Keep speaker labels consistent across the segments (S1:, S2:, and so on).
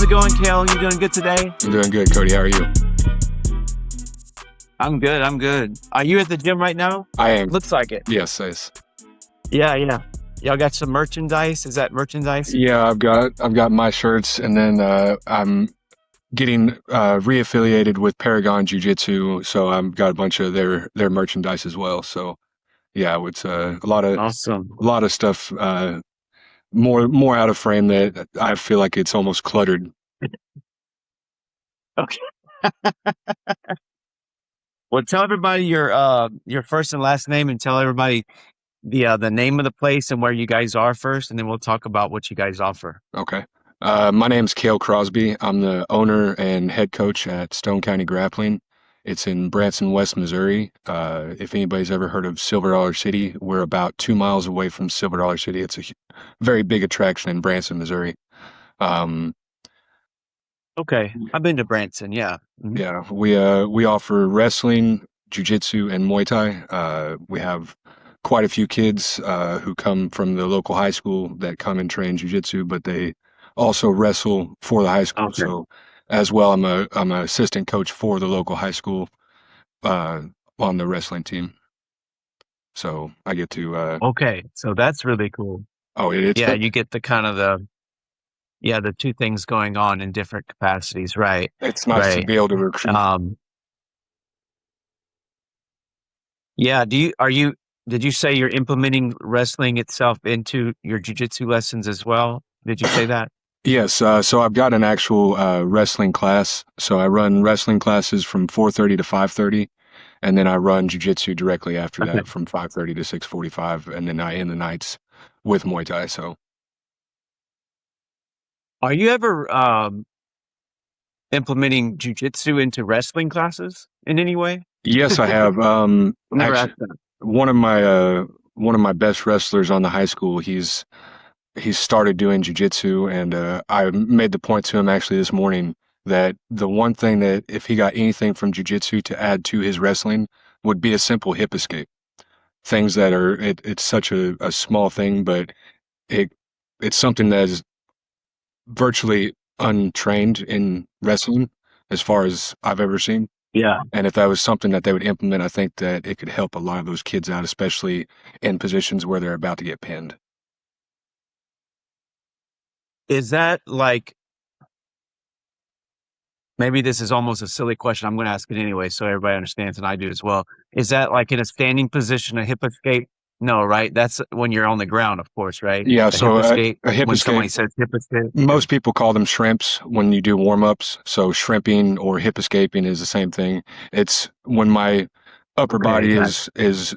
S1: it going, Kale? You doing good today?
S2: I'm doing good, Cody. How are you?
S1: I'm good. I'm good. Are you at the gym right now?
S2: I am.
S1: Looks like it.
S2: Yes.
S1: Yeah. Y'all got some merchandise? Is that merchandise?
S2: Yeah, I've got my shirts, and then I'm getting reaffiliated with Paragon Jiu-Jitsu, so I've got a bunch of their merchandise as well. So yeah, it's a
S1: Awesome.
S2: lot of stuff, more out of frame that I feel like it's almost cluttered.
S1: Okay. Well, tell everybody your first and last name, and tell everybody the name of the place and where you guys are first, and then we'll talk about what you guys offer.
S2: Okay. My name's Kale Crosby. I'm the owner and head coach at Stone County Grappling. It's in Branson, West Missouri. If anybody's ever heard of Silver Dollar City, we're about 2 miles away from Silver Dollar City. It's a very big attraction in Branson, Missouri. Um,
S1: Okay, I've been to Branson. Yeah. Mhm.
S2: yeah, we offer wrestling, jiu-jitsu, and Muay Thai. We have quite a few kids who come from the local high school that come and train jiu-jitsu, but they also wrestle for the high school.
S1: Okay.
S2: So as well, I'm an assistant coach for the local high school uh, on the wrestling team. So I get to
S1: Okay. So that's really cool.
S2: it's
S1: Yeah, you get the kind of the two things going on in different capacities, right?
S2: it's nice to
S1: Right.
S2: be able to recruit.
S1: Yeah, did you say you're implementing wrestling itself into your jiu-jitsu lessons as well? Did you say that?
S2: Yes, so I've got an actual wrestling class. So I run wrestling classes from 4:30 to 5:30, and then I run jiu-jitsu directly after
S1: Okay.
S2: that from 5:30 to 6:45, and then I end the nights with Muay Thai. So
S1: Are you ever implementing jiu-jitsu into wrestling classes in any way?
S2: yes, I have.
S1: Never
S2: Actually,
S1: asked that.
S2: one of my one of my best wrestlers on the high school, he's started doing jiu-jitsu, and I made the point to him actually this morning that the one thing that if he got anything from jiu-jitsu to add to his wrestling would be a simple hip escape. Things that are it's such a small thing, but it it's something that is virtually untrained in wrestling as far as I've ever seen.
S1: Yeah.
S2: And if that was something that they would implement, I think that it could help a lot of those kids out, especially in positions where they're about to get pinned.
S1: Is that like, maybe this is almost a silly question. I'm going to ask it anyway, so everybody understands, and I do as well. Is that like in a standing position, a hip escape? No, right? That's when you're on the ground, of course, right?
S2: Yeah,
S1: A hip
S2: so
S1: escape,
S2: a hip
S1: when
S2: escape.
S1: somebody says hip escape.
S2: Most people call them shrimps when you do warm-ups. So shrimping or hip escaping is the same thing. It's when my upper
S1: Okay,
S2: body
S1: gotcha.
S2: is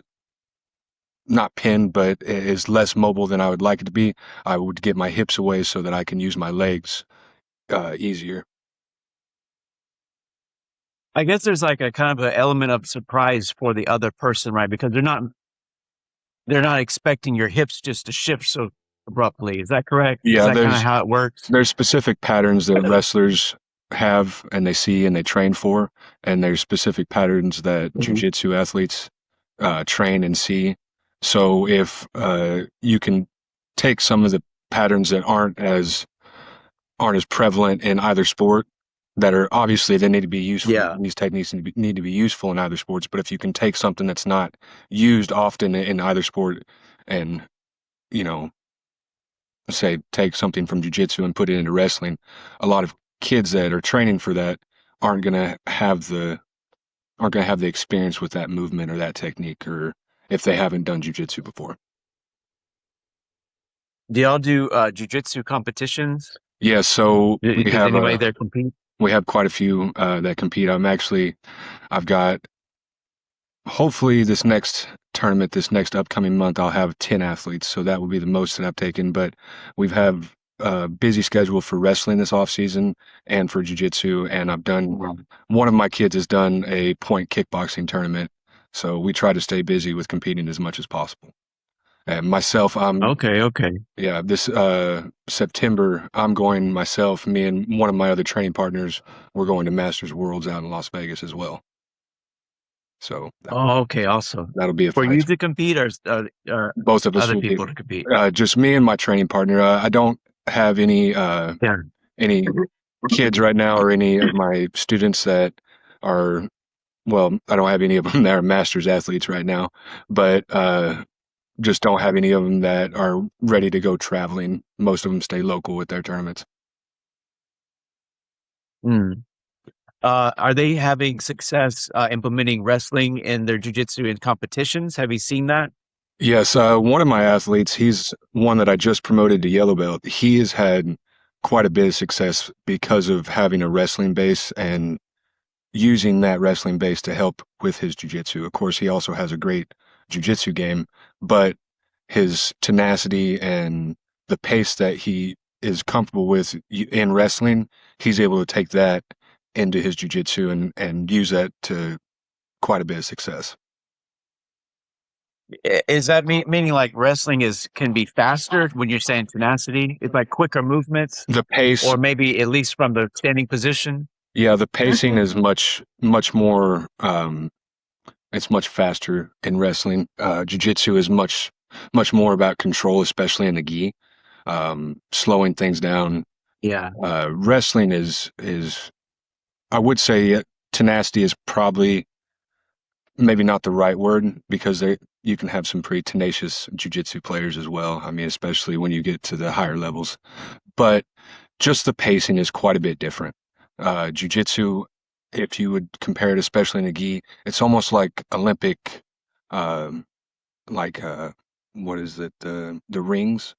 S2: not pinned, but is less mobile than I would like it to be. I would get my hips away so that I can use my legs easier.
S1: I guess there's like a kind of an element of surprise for the other person, right? Because they're not expecting your hips just to shift so abruptly. Is that correct? Is
S2: Yeah,
S1: that kind of how it works?
S2: there's specific patterns that wrestlers have and they see and they train for, and there's specific patterns that
S1: Mhm.
S2: jiu-jitsu athletes train and see. So if you can take some of the patterns that aren't as prevalent in either sport, that are obviously they need to be useful.
S1: Yeah.
S2: These techniques need to be useful in either sports. But if you can take something that's not used often in either sport, and you know, say take something from jiu-jitsu and put it into wrestling, a lot of kids that are training for that aren't gonna have the aren't gonna have the experience with that movement or that technique, or if they haven't done jiu-jitsu before.
S1: Do y'all do jujitsu competitions?
S2: Yeah, so
S1: Does anybody there compete?
S2: we have quite a few that compete. I've got hopefully this next tournament, this next upcoming month, I'll have 10 athletes. So that would be the most that I've taken. But we've have a busy schedule for wrestling this off season and for jiu-jitsu. And one of my kids has done a point kickboxing tournament. So we try to stay busy with competing as much as possible. And myself,
S1: Okay.
S2: yeah, this September, I'm going myself, me and one of my other training partners, we're going to Masters Worlds out in Las Vegas as well. So
S1: Oh, okay, awesome.
S2: that'll be a
S1: For you
S2: fight.
S1: to compete, or
S2: Both of us
S1: other
S2: will be
S1: people to compete?
S2: just me and my training partner. I don't have any
S1: Yeah.
S2: any kids right now or any of my students that are, well, I don't have any of them that are masters athletes right now, but just don't have any of them that are ready to go traveling. Most of them stay local with their tournaments.
S1: Hmm. Are they having success implementing wrestling in their jujitsu in competitions? Have you seen that?
S2: Yes, one of my athletes, he's one that I just promoted to yellow belt. He has had quite a bit of success because of having a wrestling base and using that wrestling base to help with his jiu-jitsu. Of course, he also has a great jiu-jitsu game, but his tenacity and the pace that he is comfortable with in wrestling, he's able to take that into his jiu-jitsu and use that to quite a bit of success.
S1: Is that meaning like wrestling is can be faster when you're saying tenacity? It's like quicker movements,
S2: The pace,
S1: or maybe at least from the standing position.
S2: yeah, the pacing is much more it's much faster in wrestling. Jiu-jitsu is much more about control, especially in the gi, slowing things down.
S1: Yeah.
S2: Wrestling is I would say tenacity is probably maybe not the right word because you can have some pretty tenacious jiu-jitsu players as well. I mean, especially when you get to the higher levels. But just the pacing is quite a bit different. Jiu-jitsu, if you would compare it, especially in the gi, it's almost like Olympic, um, like what is it, the rings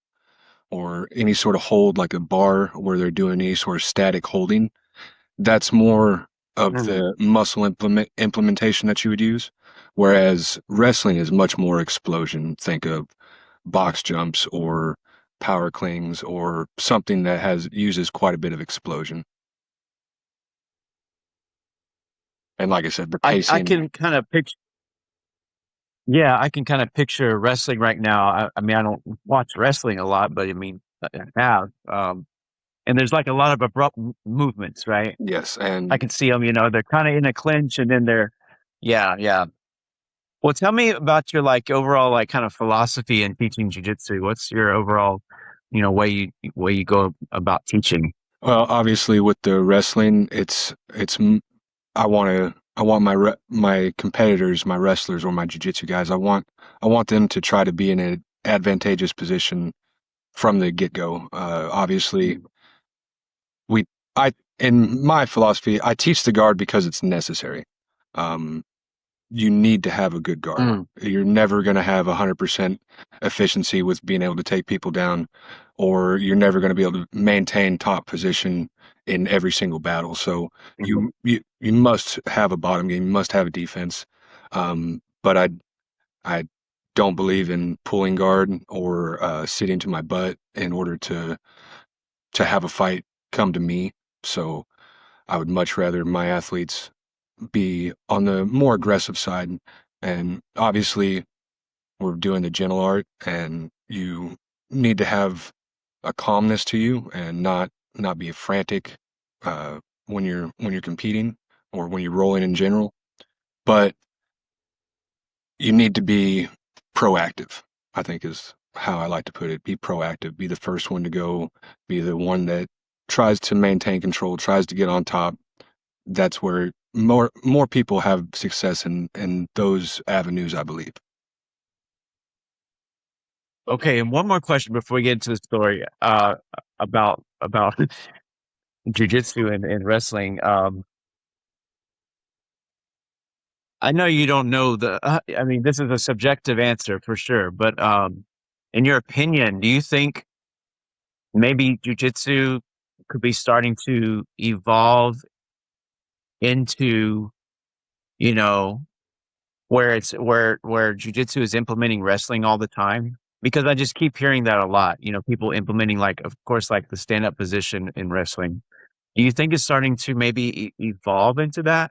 S2: or any sort of hold, like a bar where they're doing any sort of static holding. That's more of
S1: Mm.
S2: the muscle implementation that you would use, whereas wrestling is much more explosion. Think of box jumps or power clings or something that has uses quite a bit of explosion. And like I said, the
S1: I
S2: pacing,
S1: can kind of picture. Yeah, I can kind of picture wrestling right now. I mean, I don't watch wrestling a lot, but I mean, I have. And there's like a lot of abrupt movements, right?
S2: yes,
S1: I
S2: and
S1: can see them. They're kind of in a clinch, and then yeah, yeah. Well, tell me about your like overall like kind of philosophy in teaching jujitsu. What's your overall, way you go about teaching?
S2: well, obviously with the wrestling, I want my competitors, my wrestlers or my jiu-jitsu guys, I want them to try to be in an advantageous position from the get-go. Obviously, we I in my philosophy, I teach the guard because it's necessary. Um, you need to have a good guard.
S1: Mm,
S2: You're never going to have 100% efficiency with being able to take people down, or you're never going to be able to maintain top position in every single battle. So
S1: mhm.
S2: you must have a bottom game. You must have a defense. But I don't believe in pulling guard or sitting to my butt in order to have a fight come to me. So I would much rather my athletes be on the more aggressive side. And obviously, we're doing the gentle art, and you need to have a calmness to you and not be frantic when you're competing or when you're rolling in general. But you need to be proactive, I think is how I like to put it. Be proactive, be the first one to go, be the one that tries to maintain control, tries to get on top. That's where more people have success in those avenues, I believe.
S1: Okay, and one more question before we get into the story about jujitsu and wrestling. I know you don't know I mean, this is a subjective answer for sure, but in your opinion, do you think maybe jujitsu could be starting to evolve into, you know, where it's where jujitsu is implementing wrestling all the time? Because I just keep hearing that a lot. People implementing like, of course, like the stand-up position in wrestling. Do you think it's starting to maybe evolve into that?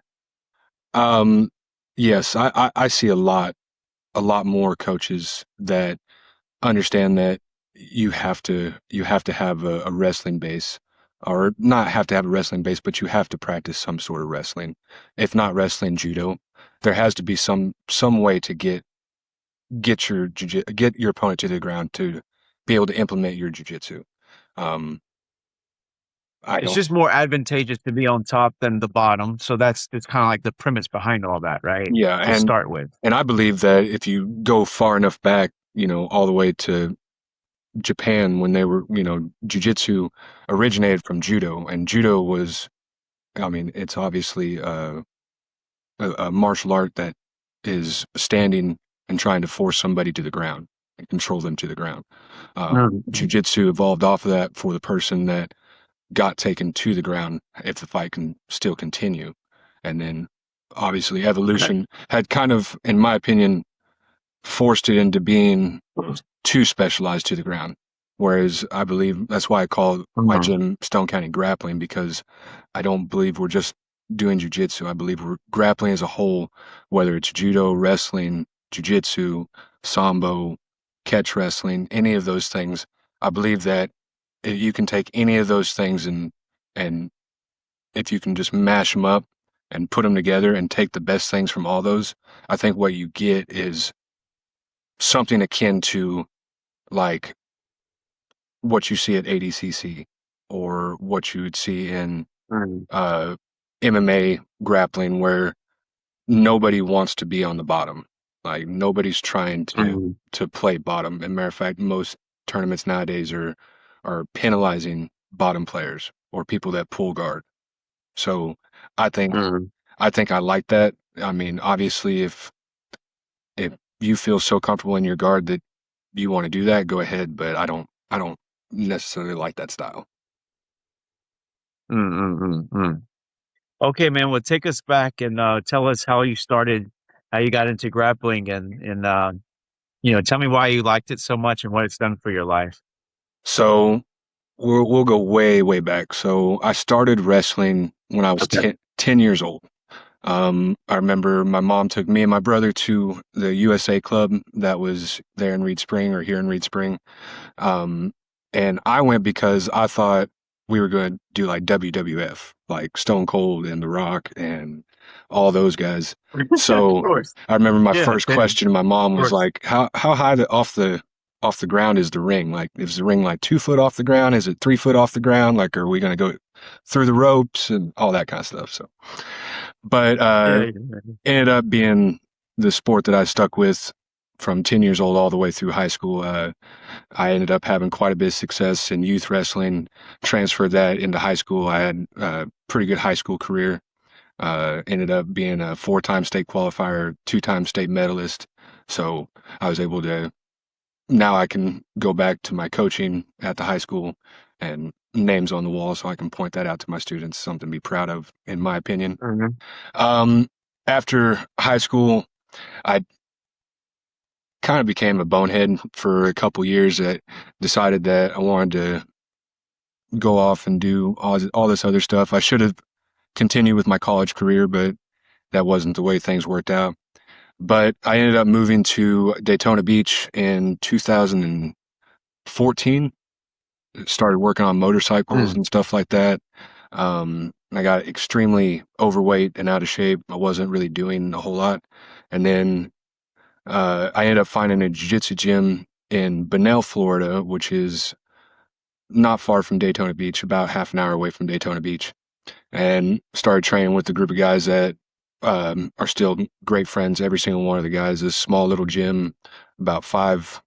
S2: Um, yes, I see a lot more coaches that understand that you have to have a wrestling base, or not have to have a wrestling base, but you have to practice some sort of wrestling. If not wrestling, judo. There has to be some way to get your opponent to the ground to be able to implement your jujitsu. Um, I
S1: It's
S2: don't.
S1: just more advantageous to be on top than the bottom. So it's kind of like the premise behind all that, right?
S2: Yeah,
S1: To start with.
S2: and I believe that if you go far enough back, all the way to Japan when they were, jujitsu originated from judo, and judo was, I mean, it's obviously a martial art that is standing and trying to force somebody to the ground and control them to the ground.
S1: Mm,
S2: Jiu-jitsu evolved off of that for the person that got taken to the ground if the fight can still continue. And then obviously
S1: okay.
S2: evolution had kind of, in my opinion, forced it into being too specialized to the ground. Whereas I believe that's why I call my
S1: Mm,
S2: gym Stone County Grappling, because I don't believe we're just doing jujitsu. I believe we're grappling as a whole, whether it's judo, wrestling, jujitsu, sambo, catch wrestling, any of those things. I believe that you can take any of those things and if you can just mash them up and put them together and take the best things from all those, I think what you get is something akin to like what you see at ADCC or what you would see in
S1: mm,
S2: uh, MMA grappling, where nobody wants to be on the bottom. Like nobody's trying
S1: mm,
S2: to play bottom. As a matter of fact, most tournaments nowadays are penalizing bottom players or people that pull guard. So I think
S1: mm,
S2: I think I like that. I mean, obviously, if you feel so comfortable in your guard that you want to do that, go ahead. But I don't necessarily like that style.
S1: mm. Okay, man. Well, take us back and tell us how you started, how you got into grappling, and tell me why you liked it so much and what it's done for your life.
S2: So we'll go way, way back. So I started wrestling when I was
S1: Okay.
S2: 10 years old. I remember my mom took me and my brother to the USA club that was there in Reed Spring or here in Reed Spring. Um, and I went because I thought we were going to do like WWF, like Stone Cold and The Rock and all those guys.
S1: Of
S2: So
S1: course.
S2: I remember my
S1: Yeah.
S2: first
S1: Of
S2: question to my mom was
S1: course.
S2: like, how high off the ground is the ring? Like, is the ring like 2 foot off the ground? Is it 3 foot off the ground? Like, are we going to go through the ropes and all that kind of stuff? So, but
S1: Yeah. Yeah.
S2: ended up being the sport that I stuck with from 10 years old all the way through high school. I ended up having quite a bit of success in youth wrestling, transferred that into high school. I had a pretty good high school career. Ended up being a 4-time state qualifier, 2-time state medalist. So I was able to, now I can go back to my coaching at the high school and names on the wall so I can point that out to my students, something to be proud of, in my opinion.
S1: Mhm.
S2: Um, After high school, I kind of became a bonehead for a couple years that decided that I wanted to go off and do all this other stuff. I should have continued with my college career, but that wasn't the way things worked out. But I ended up moving to Daytona Beach in 2014. Started working on motorcycles
S1: Mm,
S2: and stuff like that. I got extremely overweight and out of shape. I wasn't really doing a whole lot. And then I ended up finding a jiu-jitsu gym in Bunnell, Florida, which is not far from Daytona Beach, about half an hour away from Daytona Beach, and started training with a group of guys that are still great friends. Every single one of the guys. This small little gym, about five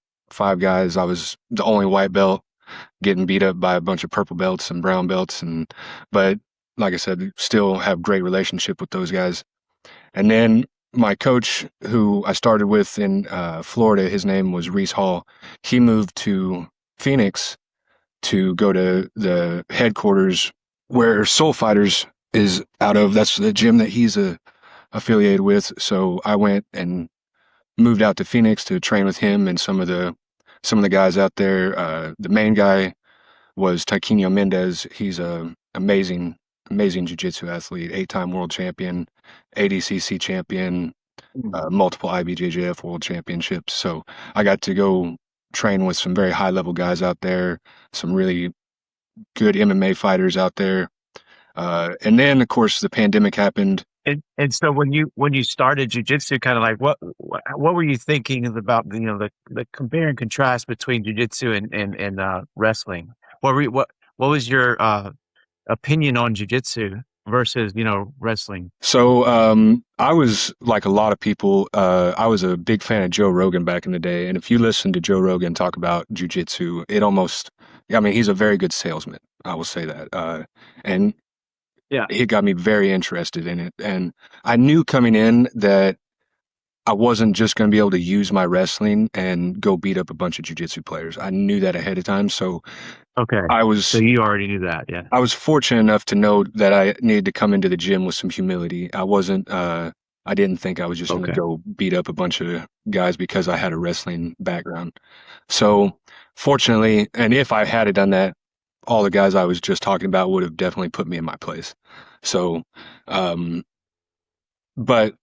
S2: guys. I was the only white belt, getting beat up by a bunch of purple belts and brown belts, and but like I said, still have great relationship with those guys. And then my coach, who I started with in Florida, his name was Reese Hall. He moved to Phoenix to go to the headquarters where Soul Fighters is out of. That's the gym that he's affiliated with. So I went and moved out to Phoenix to train with him and some of the guys out there. The main guy was Taquinho Mendez. He's a amazing jiu-jitsu athlete, 8-time world champion, ADCC champion,
S1: mm.
S2: multiple IBJJF world championships. So I got to go train with some very high level guys out there, some really good MMA fighters out there. And then, of course, the pandemic happened.
S1: And so when you started jujitsu, kind of like what were you thinking about the compare and contrast between jujitsu and wrestling? What was your opinion on jujitsu versus, wrestling?
S2: So I was like a lot of people. I was a big fan of Joe Rogan back in the day, and if you listen to Joe Rogan talk about jujitsu, it almost, I mean, he's a very good salesman. I will say that, and
S1: Yeah.
S2: he got me very interested in it. And I knew coming in that I wasn't just going to be able to use my wrestling and go beat up a bunch of jujitsu players. I knew that ahead of time, so
S1: Okay.
S2: I
S1: So
S2: was
S1: you already knew that. Yeah.
S2: I was fortunate enough to know that I needed to come into the gym with some humility. I didn't think I was just going to
S1: Okay.
S2: go beat up a bunch of guys because I had a wrestling background. So, fortunately, and if I had done that, all the guys I was just talking about would have definitely put me in my place. So, um, but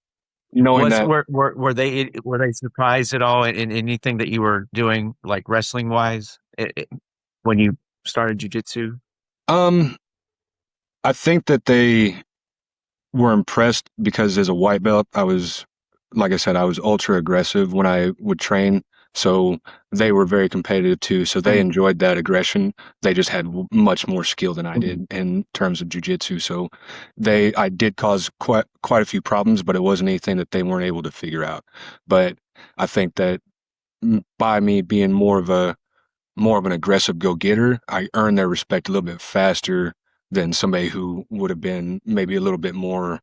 S2: knowing
S1: Was
S2: that,
S1: were they surprised at all in anything that you were doing, like wrestling wise, when you started jujitsu?
S2: um, I think that they were impressed because as a white belt, like I said, I was ultra aggressive when I would train. So they were very competitive too. So they
S1: Mm,
S2: enjoyed that aggression. They just had much more skill than I
S1: mm.
S2: did in terms of jujitsu. So I did cause quite a few problems, but it wasn't anything that they weren't able to figure out. But I think that by me being more of an aggressive go-getter, I earned their respect a little bit faster than somebody who would have been maybe a little bit more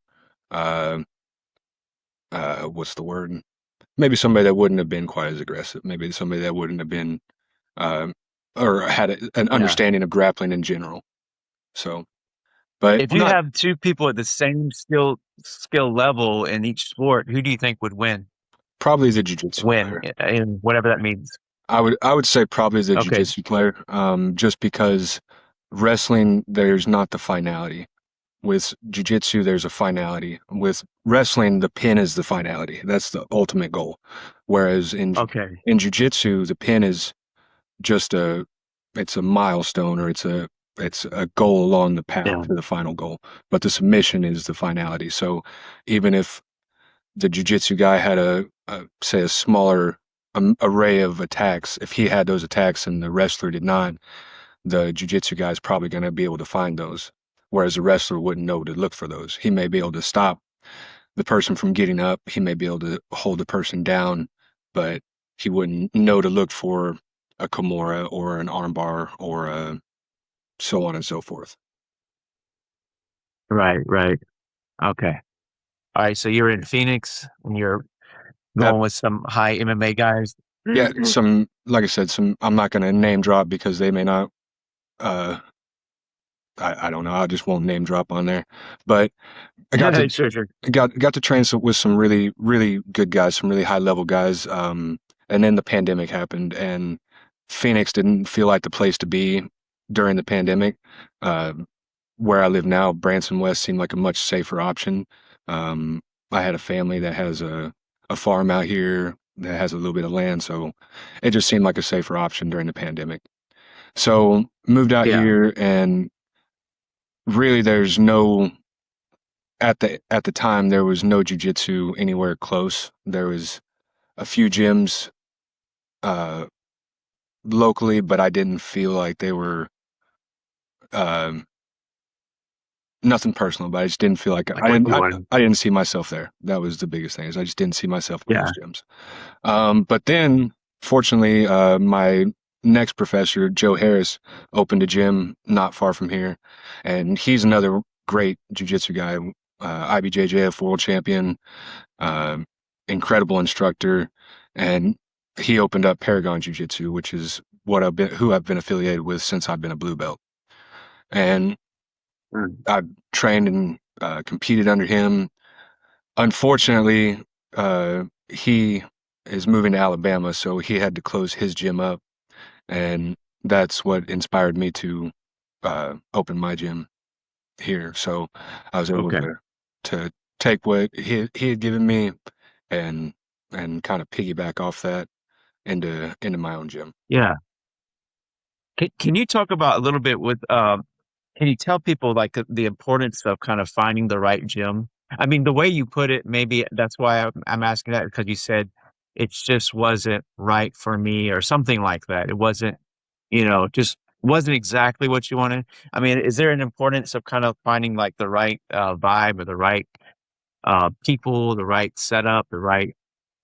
S2: uh, what's the word? Maybe somebody that wouldn't have been quite as aggressive. Maybe somebody that wouldn't have been, um, or had an
S1: Yeah.
S2: understanding of grappling in general. So, but
S1: If you
S2: not
S1: have two people at the same skill level in each sport, who do you think would
S2: probably the jujitsu
S1: win
S2: player.
S1: in whatever that means?
S2: I would say probably the
S1: Okay.
S2: jujitsu player, just because wrestling there's not the finality. With jujitsu, there's a finality. With wrestling, the pin is the finality. That's the ultimate goal. Whereas
S1: Okay.
S2: in jujitsu, the pin is just it's a milestone, or it's a goal along the path
S1: Yeah.
S2: to the final goal. But the submission is the finality. So even if the jujitsu guy had say a smaller array of attacks, if he had those attacks and the wrestler did not, the jujitsu guy is probably going to be able to find those. Whereas the wrestler wouldn't know to look for those. He may be able to stop the person from getting up. He may be able to hold the person down, but he wouldn't know to look for a Kimura or an armbar or so on and so forth.
S1: Right. Right. Okay. All right. So you're in Phoenix and you're
S2: Uh,
S1: going with some high MMA guys.
S2: yeah, some like I said, some I'm not going to name drop because they may not. Uh, I don't know. I just won't name drop on there. But I
S1: Sure. Sure.
S2: got to train with some really good guys, some really high level guys. And then the pandemic happened, and Phoenix didn't feel like the place to be during the pandemic. Uh, where I live now, Branson West seemed like a much safer option. Um, I had a family that has a farm out here that has a little bit of land, so it just seemed like a safer option during the pandemic. So moved out
S1: Yeah.
S2: here, and really, there's no at the time there was no jujitsu anywhere close. There was a few gyms uh, locally, but I didn't feel like they were um, nothing personal. But I just didn't feel like
S1: Like what you want.
S2: I didn't see myself there. That was the biggest thing, is I just didn't see myself in
S1: Yeah.
S2: those gyms. But then, fortunately, my next professor, Joe Harris, opened a gym not far from here, and he's another great jujitsu guy. IBJJF world champion, um, incredible instructor, and he opened up Paragon Jiu Jitsu, which is who I've been affiliated with since I've been a blue belt. And
S1: Mm.
S2: I've trained and competed under him. Unfortunately, he is moving to Alabama, so he had to close his gym up, and that's what inspired me to open my gym here. So I was able
S1: Okay.
S2: to take what he had given me and kind of piggyback off that into my own gym.
S1: Yeah. Can you talk about a little bit with can you tell people like the importance of kind of finding the right gym? I mean, the way you put it, maybe that's why I'm asking that, because you said it just wasn't right for me or something like that. It wasn't, just wasn't exactly what you wanted. I mean, is there an importance of kind of finding like the right vibe or the right people, the right setup, the right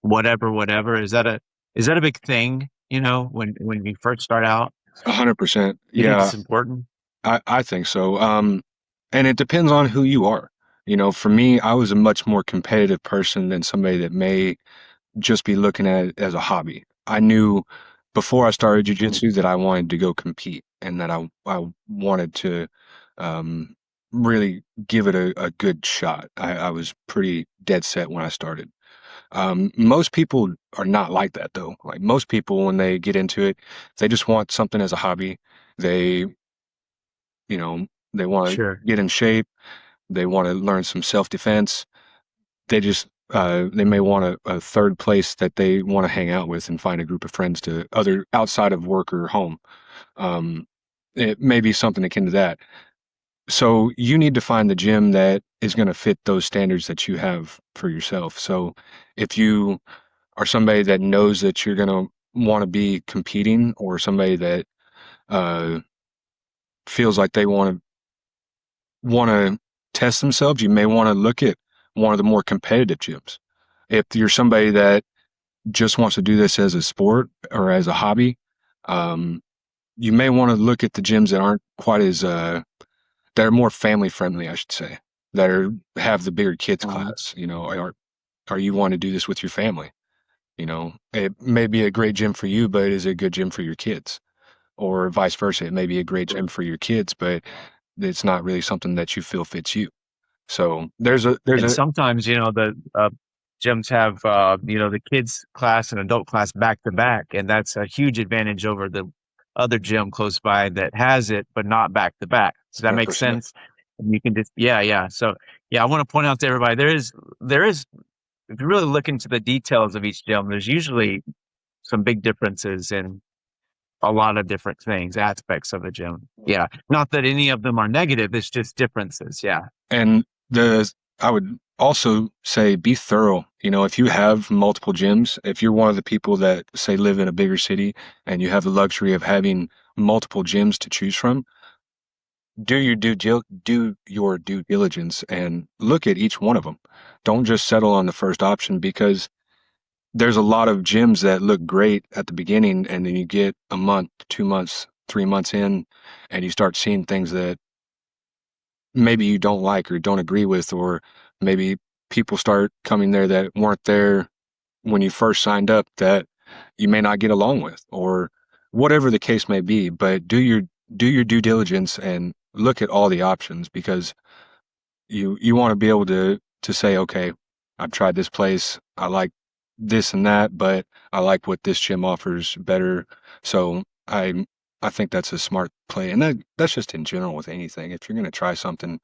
S1: whatever? Is that a big thing, when you first start out?
S2: 100%.
S1: Do you think
S2: Yeah,
S1: it's important?
S2: I think so. And it depends on who you are. For me, I was a much more competitive person than somebody that may just be looking at it as a hobby. I knew before I started
S1: Mm,
S2: jujitsu that I wanted to go compete and that I wanted to um, really give it a good shot. I was pretty dead set when I started. Most people are not like that though. Like most people, when they get into it, they just want something as a hobby. They, you know, they want to
S1: sure.
S2: get in shape. They want to learn some self defense. They may want a third place that they want to hang out with and find a group of friends to other outside of work or home. Um, it may be something akin to that. So you need to find the gym that is going to fit those standards that you have for yourself. So if you are somebody that knows that you're going to want to be competing, or somebody that uh, feels like they want to test themselves, you may want to look at one of the more competitive gyms. If you're somebody that just wants to do this as a sport or as a hobby, um, you may want to look at the gyms that aren't quite as that are more family friendly, I should say, that have the bigger kids
S1: Mhm.
S2: class. Are you want to do this with your family? It may be a great gym for you, but is it a good gym for your kids? Or vice versa, it may be a great gym for your kids, but it's not really something that you feel fits you. So there's
S1: And
S2: a
S1: sometimes, the gyms have, the kids class and adult class back to back, and that's a huge advantage over the other gym close by that has it, but not back to back. Does that make
S2: 100%.
S1: sense? And you can just, yeah, yeah. So, yeah, I want to point out to everybody, there is, if you really look into the details of each gym, there's usually some big differences in a lot of different things, aspects of the gym. Yeah. Not that any of them are negative, it's just differences. Yeah.
S2: And I would also say be thorough. If you have multiple gyms, if you're one of the people that say live in a bigger city and you have the luxury of having multiple gyms to choose from, do your due diligence and look at each one of them. Don't just settle on the first option, because there's a lot of gyms that look great at the beginning, and then you get a month, 2 months, 3 months in, and you start seeing things that maybe you don't like or don't agree with, or maybe people start coming there that weren't there when you first signed up that you may not get along with, or whatever the case may be. But do your due diligence and look at all the options, because you want to be able to say, okay, I've tried this place, I like this and that, but I like what this gym offers better. So I think that's a smart play, and that's just in general with anything. If you're going to try something,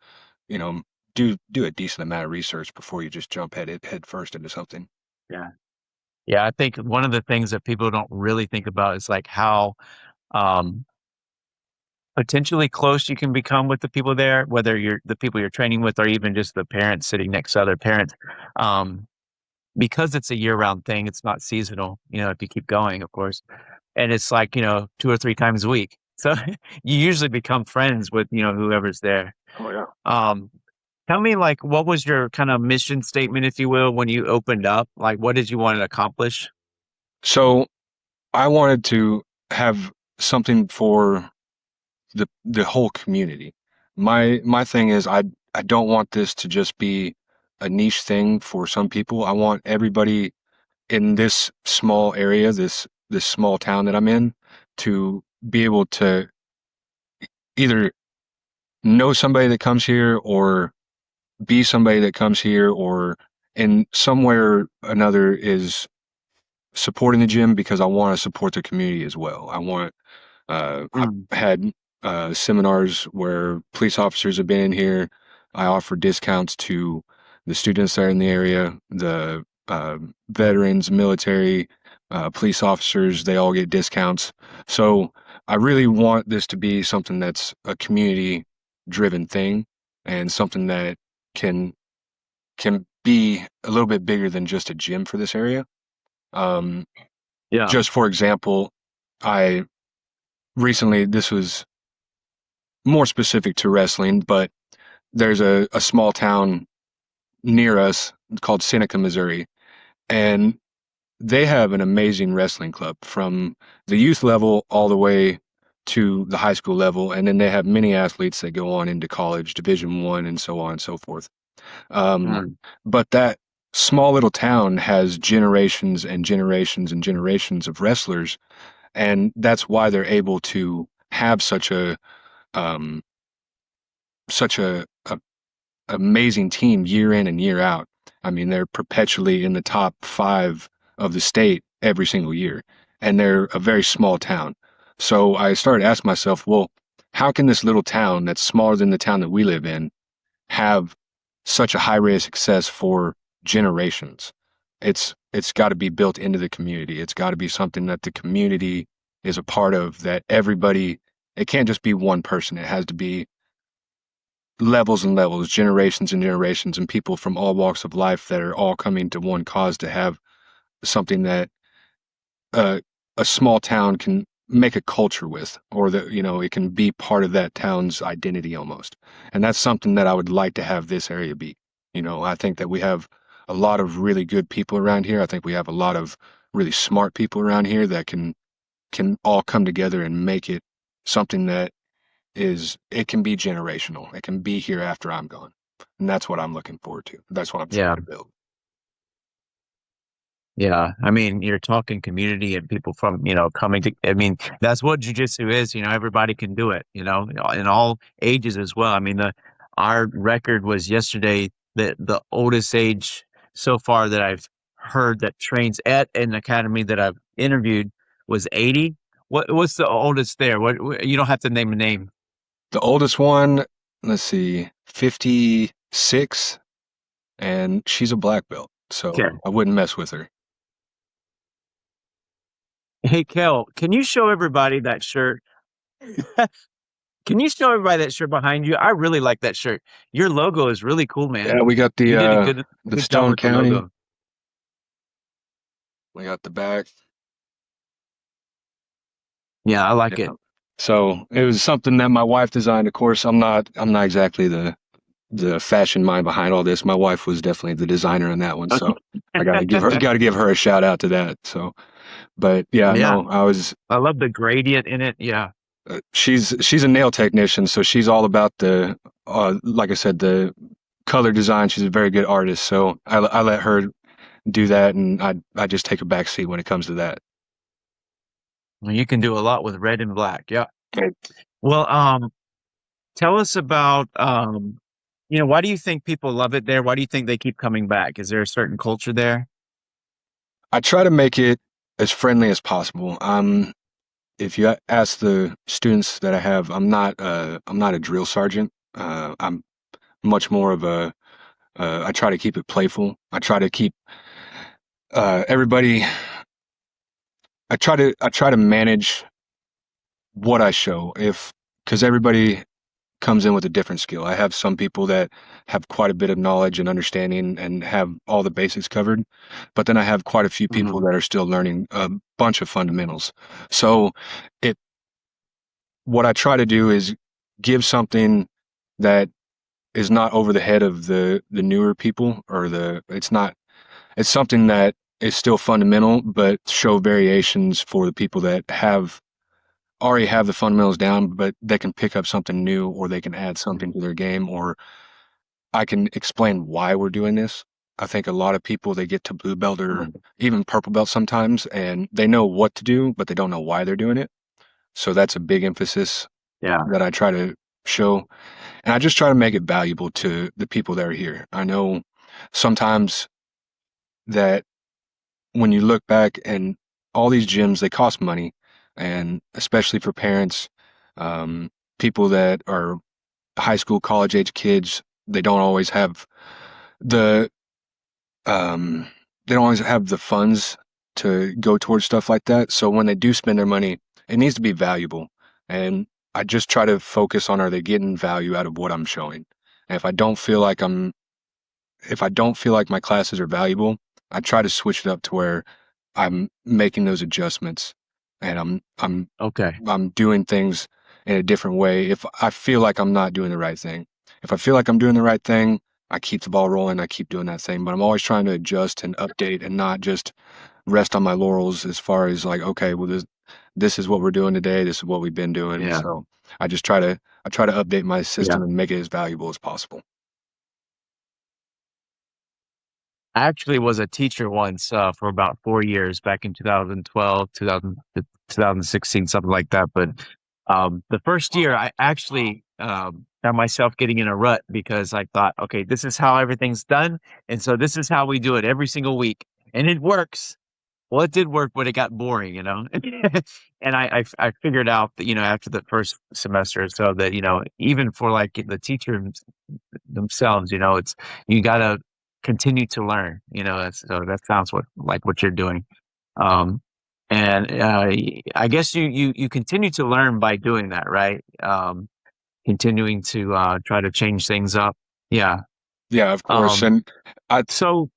S2: you know, do a decent amount of research before you just jump head first into something.
S1: Yeah. Yeah. I think one of the things that people don't really think about is like how, um, potentially close you can become with the people there, whether you're the people you're training with or even just the parents sitting next to other parents. Um, because it's a year-round thing, it's not seasonal, if you keep going, of course. And it's like, 2 or 3 times a week. So you usually become friends with, whoever's there.
S2: Oh yeah.
S1: Um, Tell me, like, what was your kind of mission statement, if you will, when you opened up? Like, what did you want to accomplish?
S2: So I wanted to have something for the whole community. My thing is I don't want this to just be a niche thing for some people. I want everybody in this small area, this small town that I'm in, to be able to either know somebody that comes here, or be somebody that comes here, or in somewhere or another is supporting the gym, because I want to support the community as well. I've
S1: Mm,
S2: had seminars where police officers have been in here. I offer discounts to the students that are in the area, the veterans, military, police officers. They all get discounts. So I really want this to be something that's a community-driven thing, and something that can can be a little bit bigger than just a gym for this area. Um,
S1: yeah.
S2: just for example, I recently, this was more specific to wrestling, but there's a small town near us called Seneca, Missouri, and they have an amazing wrestling club from the youth level all the way to the high school level, and then they have many athletes that go on into college, Division I, and so on and so forth. Um,
S1: Mm.
S2: but that small little town has generations and generations and generations of wrestlers, and that's why they're able to have um, such a amazing team year in and year out. I mean, they're perpetually in the top 5 of the state every single year, and they're a very small town. So I started asking myself, well, how can this little town that's smaller than the town that we live in have such a high rate of success for generations? It's got to be built into the community. It's got to be something that the community is a part of, that everybody, it can't just be one person. It has to be levels and levels, generations and generations, and people from all walks of life that are all coming to one cause to have something that uh, a small town can make a culture with, or that, it can be part of that town's identity almost. And that's something that I would like to have this area be. I think that we have a lot of really good people around here. I think we have a lot of really smart people around here that can all come together and make it something that it can be generational. It can be here after I'm gone. And that's what I'm looking forward to. That's what I'm trying
S1: Yeah.
S2: to build.
S1: Yeah, I mean, you're talking community and people from, coming to, I mean, that's what jujitsu is, everybody can do it, in all ages as well. I mean, our record was yesterday, the oldest age so far that I've heard that trains at an academy that I've interviewed was 80. What's the oldest there? You don't have to name a name.
S2: The oldest one, let's see, 56, and she's a black belt. So
S1: Okay.
S2: I wouldn't mess with her.
S1: Hey, Kel, can you show everybody that shirt? Can you show everybody that shirt behind you? I really like that shirt. Your logo is really cool,
S2: Yeah,
S1: man.
S2: we got
S1: You did a
S2: the
S1: good job
S2: Stone
S1: with the
S2: County.
S1: logo.
S2: We got the back.
S1: Yeah, I like
S2: Yeah.
S1: it.
S2: So it was something that my wife designed. Of course, I'm not exactly the fashion mind behind all this. My wife was definitely the designer in that one. So I gotta give her a shout out to that. So, but yeah,
S1: Yeah,
S2: no, I was
S1: I love the gradient in it. Yeah.
S2: she's a nail technician, so she's all about the like I said, the color design. She's a very good artist, so I let her do that, and I just take a back seat when it comes to that.
S1: Well, you can do a lot with red and black. Yeah.
S2: Right.
S1: Well, tell us about why do you think people love it there? Why do you think they keep coming back? Is there a certain culture there?
S2: I try to make it as friendly as possible. If you ask the students that I have, I'm not a drill sergeant. I'm much more of I try to keep it playful. I try to keep everybody. I try to manage what I show, if because everybody comes in with a different skill. I have some people that have quite a bit of knowledge and understanding and have all the basics covered, but then I have quite a few people
S1: Hmm.
S2: that are still learning a bunch of fundamentals. So it what I try to do is give something that is not over the head of the newer people, or it's something that is still fundamental but show variations for the people that already have the fundamentals down, but they can pick up something new, or they can add something to their game, or I can explain why we're doing this. I think a lot of people, they get to blue belt or even purple belt sometimes, and they know what to do, but they don't know why they're doing it. So that's a big emphasis
S1: Yeah.
S2: that I try to show. And I just try to make it valuable to the people that are here. I know sometimes that when you look back, and all these gyms, they cost money, and especially for parents, um, people that are high school, college age kids, they don't always have the um, they don't always have the funds to go towards stuff like that. So when they do spend their money, it needs to be valuable. And I just try to focus on, are they getting value out of what I'm showing? And if I don't feel like my classes are valuable, I try to switch it up to where I'm making those adjustments and
S1: Okay.
S2: I'm doing things in a different way if I feel like I'm not doing the right thing. If I feel like I'm doing the right thing, I keep the ball rolling, I keep doing that thing, but I'm always trying to adjust and update and not just rest on my laurels as far as like, okay, well this is what we're doing today, this is what we've been doing.
S1: Yeah.
S2: So I try to update my
S1: Yeah.
S2: system and make it as valuable as possible.
S1: I actually was a teacher once for about 4 years back in 2012, 2000, 2016, something like that. But the first year, I actually found myself getting in a rut because I thought, okay, this is how everything's done. And so this is how we do it every single week. And it works. Well, it did work, but it got boring, you know. And I figured out that, after the first semester or so that, even for like the teacher themselves, it's you gotta continue to learn, so that sounds what you're doing. Um and I guess you continue to learn by doing that, right? Continuing to try to change things up. Yeah.
S2: Yeah, of course.
S1: Um
S2: And I
S1: so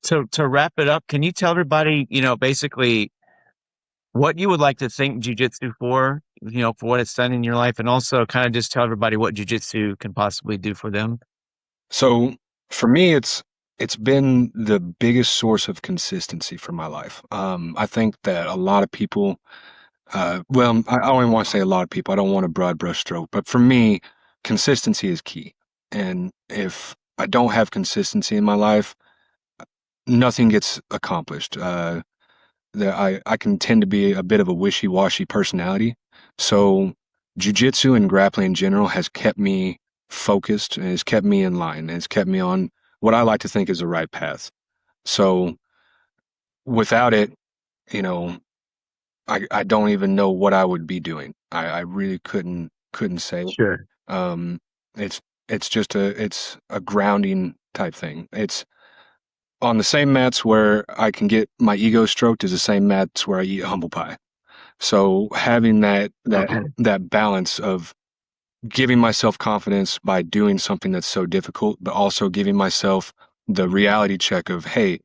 S1: to wrap it up, can you tell everybody, basically what you would like to thank jujitsu for, for what it's done in your life, and also kind of just tell everybody what jujitsu can possibly do for them?
S2: So for me, it's been the biggest source of consistency for my life. I think that a lot of people, well, I only want to say a lot of people. I don't want a broad brush stroke, but for me, consistency is key. And if I don't have consistency in my life, nothing gets accomplished. That I can tend to be a bit of a wishy-washy personality. So jujitsu and grappling in general has kept me focused and has kept me in line and has kept me on what I like to think is the right path. So without it, you know, I don't even know what I would be doing. I really couldn't say.
S1: Sure.
S2: Um, it's it's a grounding type thing. It's on the same mats where I can get my ego stroked is the same mats where I eat humble pie. So having
S1: Okay.
S2: that balance of giving myself confidence by doing something that's so difficult, but also giving myself the reality check of, hey,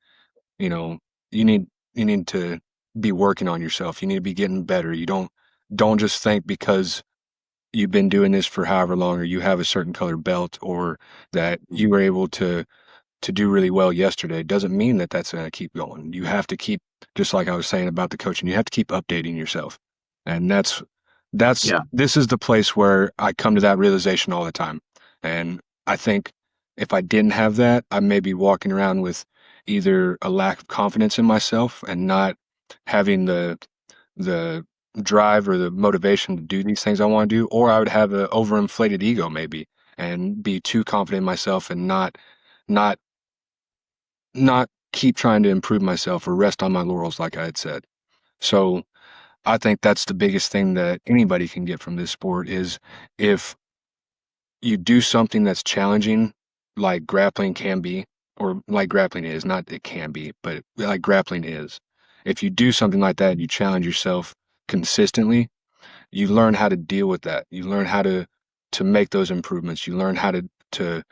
S2: you know, you need you need to be working on yourself. You need to be getting better. You don't just think because you've been doing this for however long or you have a certain color belt or that you were able to do really well yesterday doesn't mean that that's going to keep going. You have to keep, just like I was saying about the coaching, you have to keep updating yourself. And
S1: Yeah.
S2: this is the place where I come to that realization all the time. And I think if I didn't have that, I may be walking around with either a lack of confidence in myself and not having the drive or the motivation to do these things I want to do, or I would have an overinflated ego maybe and be too confident in myself and not not keep trying to improve myself or rest on my laurels like I had said. So I think that's the biggest thing that anybody can get from this sport is if you do something that's challenging, like grappling can be, or like grappling is, not it can be, but like grappling is. If you do something like that, you challenge yourself consistently, you learn how to deal with that. You learn how to make those improvements. You learn how to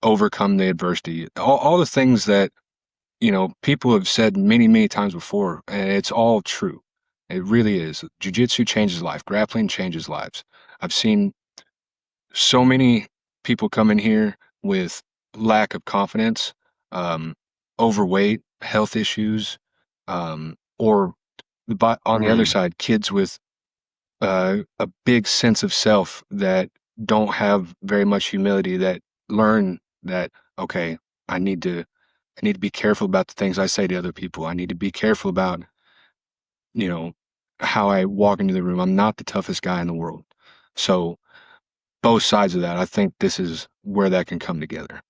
S2: overcome the adversity. All the things that people have said many, many times before, and it's all true. It really is. Jiu-jitsu changes life. Grappling changes lives. I've seen so many people come in here with lack of confidence, um, overweight, health issues, or but on the other
S1: Mm.
S2: side, kids with a big sense of self that don't have very much humility that learn that okay, I need to I need to be careful about the things I say to other people. I need to be careful about, you know, how I walk into the room. I'm not the toughest guy in the world. So both sides of that, I think this is where that can come together.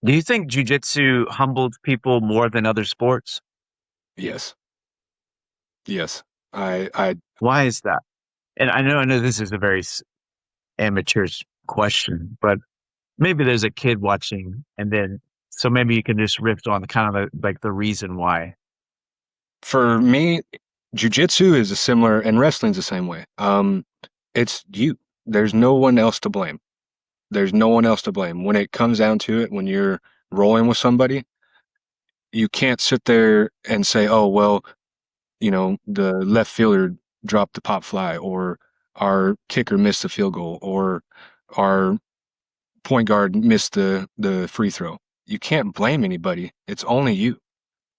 S1: Do you think jujitsu humbled people more than other sports?
S2: Yes. Yes. I
S1: Why is that? And I know this is a very amateur question, but maybe there's a kid watching, and then so maybe you can just riff on the kind of like the reason why.
S2: for me, jujitsu is a similar and wrestling's the same way. It's you. There's no one else to blame. There's no one else to blame. When it comes down to it, when you're rolling with somebody, you can't sit there and say, oh, well, the left fielder dropped the pop fly, or our kicker missed the field goal, or our point guard missed the free throw. You can't blame anybody. It's only you.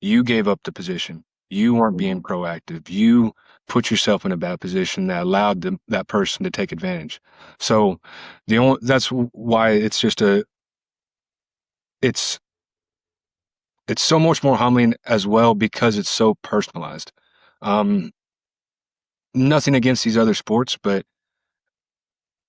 S2: You gave up the position. You weren't being proactive. You put yourself in a bad position that allowed that person to take advantage. So that's why it's just it's so much more humbling as well, because it's so personalized. Um, Nothing against these other sports, but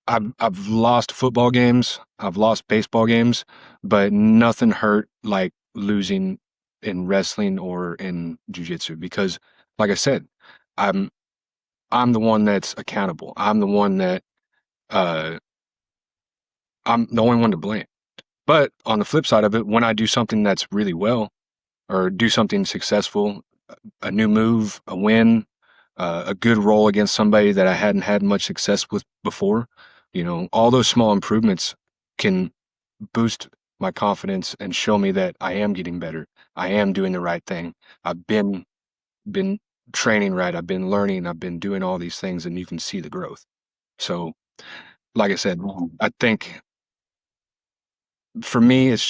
S2: I've lost football games, I've lost baseball games, but nothing hurt like losing in wrestling or in jiu-jitsu, because like I said, I'm I'm the one that's accountable. Uh I'm the only one to blame. But on the flip side of it, when I do something that's really well, or do something successful, a new move, a win, a good roll against somebody that I hadn't had much success with before, all those small improvements can boost my confidence and show me that I am getting better. I am doing the right thing. I've been training right. I've been learning. I've been doing all these things, and you can see the growth. So, like I said, I think for me, it's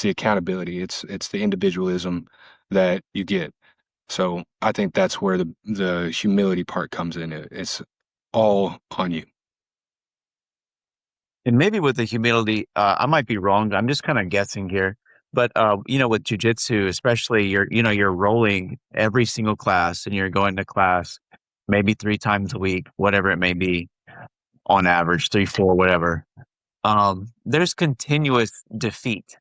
S2: the accountability. It's the individualism that you get. So I think that's where the humility part comes in. It's all on you.
S1: And maybe with the humility, I might be wrong. I'm just kind of guessing here. But with jujitsu, especially you're rolling every single class and you're going to class maybe 3 times a week, whatever it may be, on average, 3, 4, whatever. There's continuous defeat,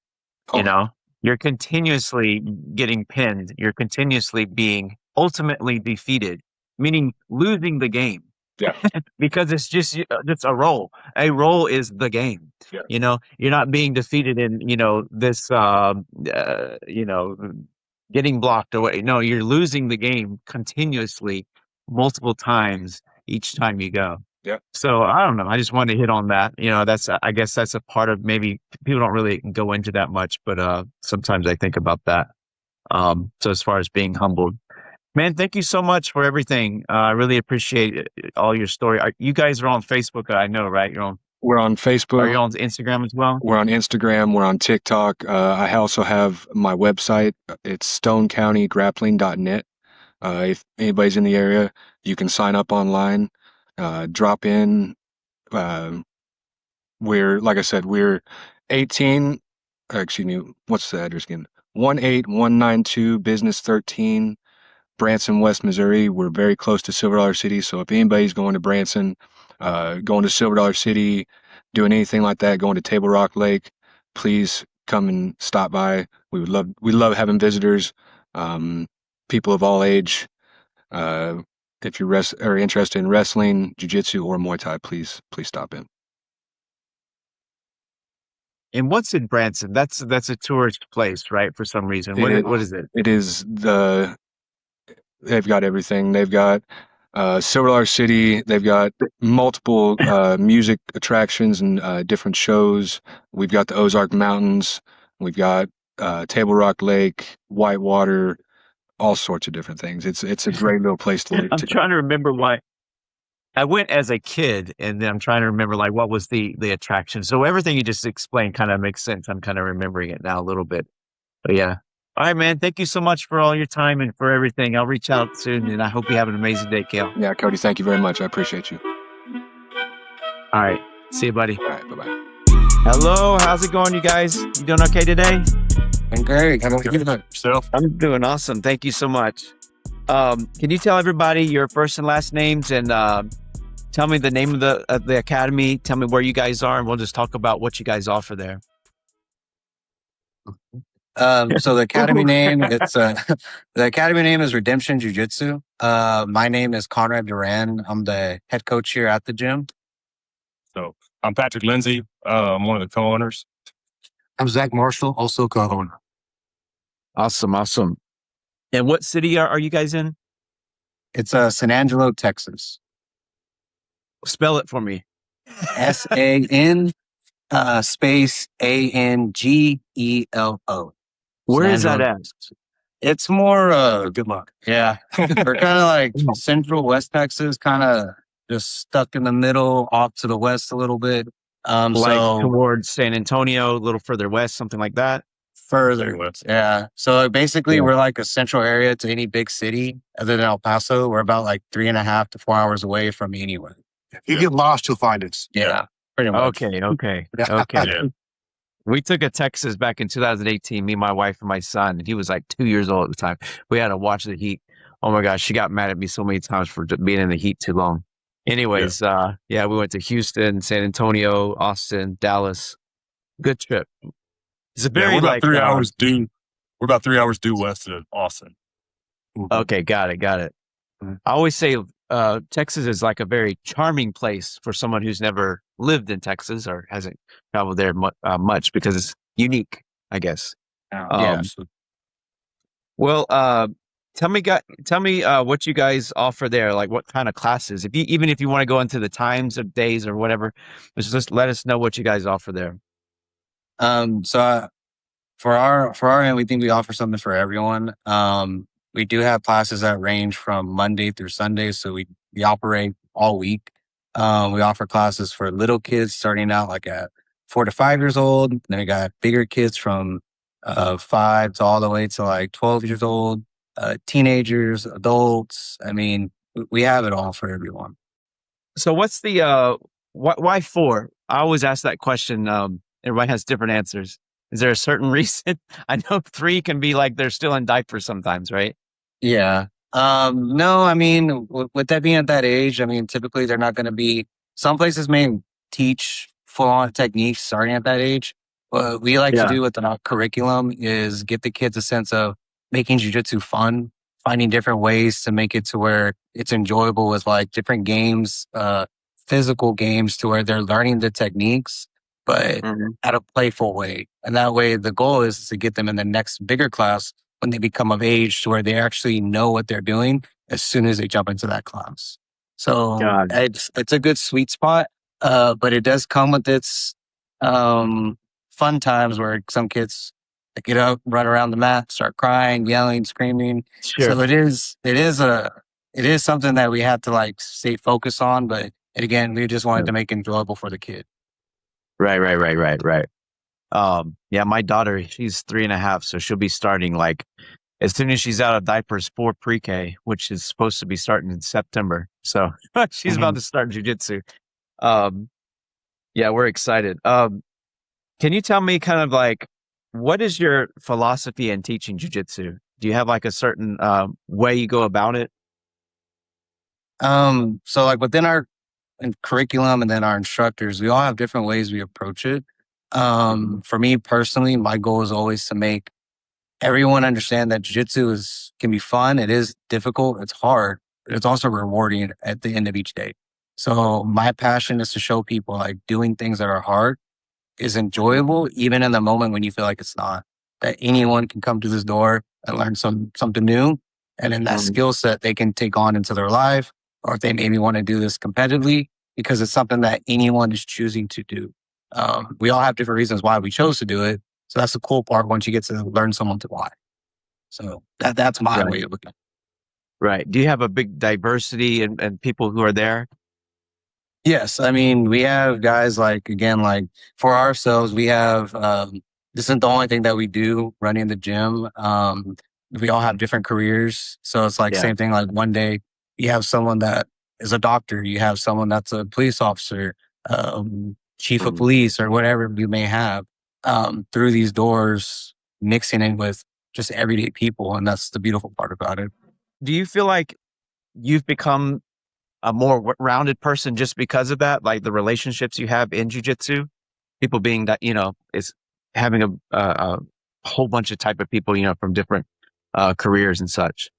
S1: you
S2: Oh,
S1: know? You're continuously getting pinned. You're continuously being ultimately defeated, meaning losing the game
S2: yeah,
S1: because it's just a role. A role is the game.
S2: yeah,
S1: You're not being defeated in this getting blocked away. No, you're losing the game continuously, multiple times each time you go.
S2: yeah.
S1: So I don't know. I just wanted to hit on that. That's I guess that's a part of maybe people don't really go into that much, but sometimes I think about that. So as far as being humbled. Man, thank you so much for everything. I really appreciate all your story. You guys are on Facebook, I know, right?
S2: We're on
S1: Are
S2: Facebook.
S1: you on Instagram as well?
S2: We're on Instagram. We're on TikTok. I also have my website. It's stonecountygrappling.net. If anybody's in the area, you can sign up online, drop in. Uh, like I said, we're 18. Excuse me. What's the address again? 18192 Business 13, Branson, West Missouri. We're very close to Silver Dollar City. So if anybody's going to Branson, going to Silver Dollar City, doing anything like that, going to Table Rock Lake, please come and stop by. We love having visitors, um, people of all age. Uh, if you're are interested in wrestling, jiu-jitsu, or Muay Thai, please stop in.
S1: And what's in Branson? That's a tourist place, right? For some reason. What is it?
S2: It is they've got everything. They've got Silver Dollar City. They've got multiple music attractions and different shows. We've got the Ozark Mountains. We've got Table Rock Lake, Whitewater, all sorts of different things. It's a great little place to live.
S1: I'm trying to remember why I went as a kid, and then I'm trying to remember like what was the attraction. So everything you just explained kind of makes sense. I'm kind of remembering it now a little bit. But yeah. All right, man. Thank you so much for all your time and for everything. I'll reach out soon, and I hope you have an amazing day, Kale.
S2: Yeah, Cody, thank you very much. I appreciate you.
S1: All right. See you, buddy.
S2: All right, bye-bye.
S1: Hello. How's it going, you guys? You doing okay today?
S3: I'm great. How about you? Yourself?
S1: I'm doing awesome. Thank you so much. Can you tell everybody your first and last names and tell me the name of the academy? Tell me where you guys are, and we'll just talk about what you guys offer there.
S3: So the academy name, the academy name is Redemption Jiu-Jitsu. My name is Conrad Duran. I'm the head coach here at the gym.
S4: So I'm Patrick Lindsey. I'm one of the co-owners.
S3: I'm Zach Marshall, also co-owner.
S1: Awesome. Awesome. And what city are you guys in?
S3: It's San Angelo, Texas.
S1: Spell it for me.
S3: SAN space ANGELO.
S1: Where
S3: San
S1: is that
S3: Angelo.
S1: at?
S3: It's more,
S4: Good luck.
S3: yeah, we're kind of like central West Texas, kind of just stuck in the middle, off to the west a little bit.
S1: Like
S3: So
S1: towards San Antonio, a little further west, something like that.
S3: further,
S4: West.
S3: yeah. So basically,
S1: Yeah.
S3: we're like a central area to any big city other than El Paso. We're about like 3.5 to 4 hours away from anywhere.
S5: If you get lost, you'll find us.
S3: Yeah, pretty much.
S1: Okay.
S3: Yeah.
S4: Yeah.
S1: We took a Texas back in 2018, me, my wife, and my son, and he was like 2 years old at the time. We had to watch the heat. Oh my gosh, she got mad at me so many times for being in the heat too long. Anyways, we went to Houston, San Antonio, Austin, Dallas. Good trip. It's a
S4: Yeah,
S1: very
S4: we're about
S1: like
S4: 3 hours due. We're about 3 hours due west of Austin.
S1: okay, got it. I always say Texas is like a very charming place for someone who's never lived in Texas or hasn't traveled there much because it's unique, I guess.
S3: Yeah.
S1: Well, tell me what you guys offer there, like what kind of classes. Even if you want to go into the times of days or whatever, just let us know what you guys offer there.
S3: So for our end, we think we offer something for everyone. We do have classes that range from Monday through Sunday, so we operate all week. We offer classes for little kids starting out like at 4 to 5 years old. Then we got bigger kids from 5 to all the way to like 12 years old. Teenagers, adults. I mean, we have it all for everyone.
S1: So what's the why 4? I always ask that question. Everybody has different answers. Is there a certain reason? I know 3 can be like they're still in diapers sometimes, right?
S3: Yeah. No, I mean, with that being at that age, I mean, typically they're not going to be, some places may teach full on techniques starting at that age. What we like to
S1: Yeah.
S3: do with our curriculum is get the kids a sense of making jujitsu fun, finding different ways to make it to where it's enjoyable with like different games, physical games to where they're learning the techniques, but at a playful way. And that way the goal is to get them in the next bigger class when they become of age to where they actually know what they're doing as soon as they jump into that class. So
S1: God.
S3: it's a good sweet spot, but it does come with its fun times where some kids get up, run around the mat, start crying, yelling, screaming.
S1: Sure.
S3: So it is something that we have to like stay focused on, but again, we just wanted to make it enjoyable for the kid.
S1: Right. Yeah, my daughter, she's 3.5, so she'll be starting like as soon as she's out of diapers for pre-K, which is supposed to be starting in September. So she's about to start jujitsu. Yeah, we're excited. Can you tell me kind of like what is your philosophy in teaching jujitsu? Do you have like a certain way you go about it?
S3: So like within our curriculum and then our instructors, we all have different ways we approach it. For me personally, my goal is always to make everyone understand that jiu-jitsu can be fun. It is difficult. It's hard, but it's also rewarding at the end of each day. So my passion is to show people like doing things that are hard is enjoyable, even in the moment when you feel like it's not. That anyone can come to this door and learn something new, and then that skill set they can take on into their life, or if they maybe want to do this competitively, because it's something that anyone is choosing to do. We all have different reasons why we chose to do it, so that's the cool part once you get to learn someone to why. So that's my way of looking at it.
S1: Right. Do you have a big diversity and people who are there?
S3: Yes. I mean, we have guys like, again, like for ourselves, we have, this isn't the only thing that we do running the gym. We all have different careers. So it's like same thing. Like one day you have someone that is a doctor, you have someone that's a police officer, chief of police or whatever you may have, through these doors, mixing in with just everyday people. And that's the beautiful part about it.
S1: Do you feel like you've become a more rounded person just because of that? Like the relationships you have in jujitsu, people being that, is having a whole bunch of type of people, from different careers and such.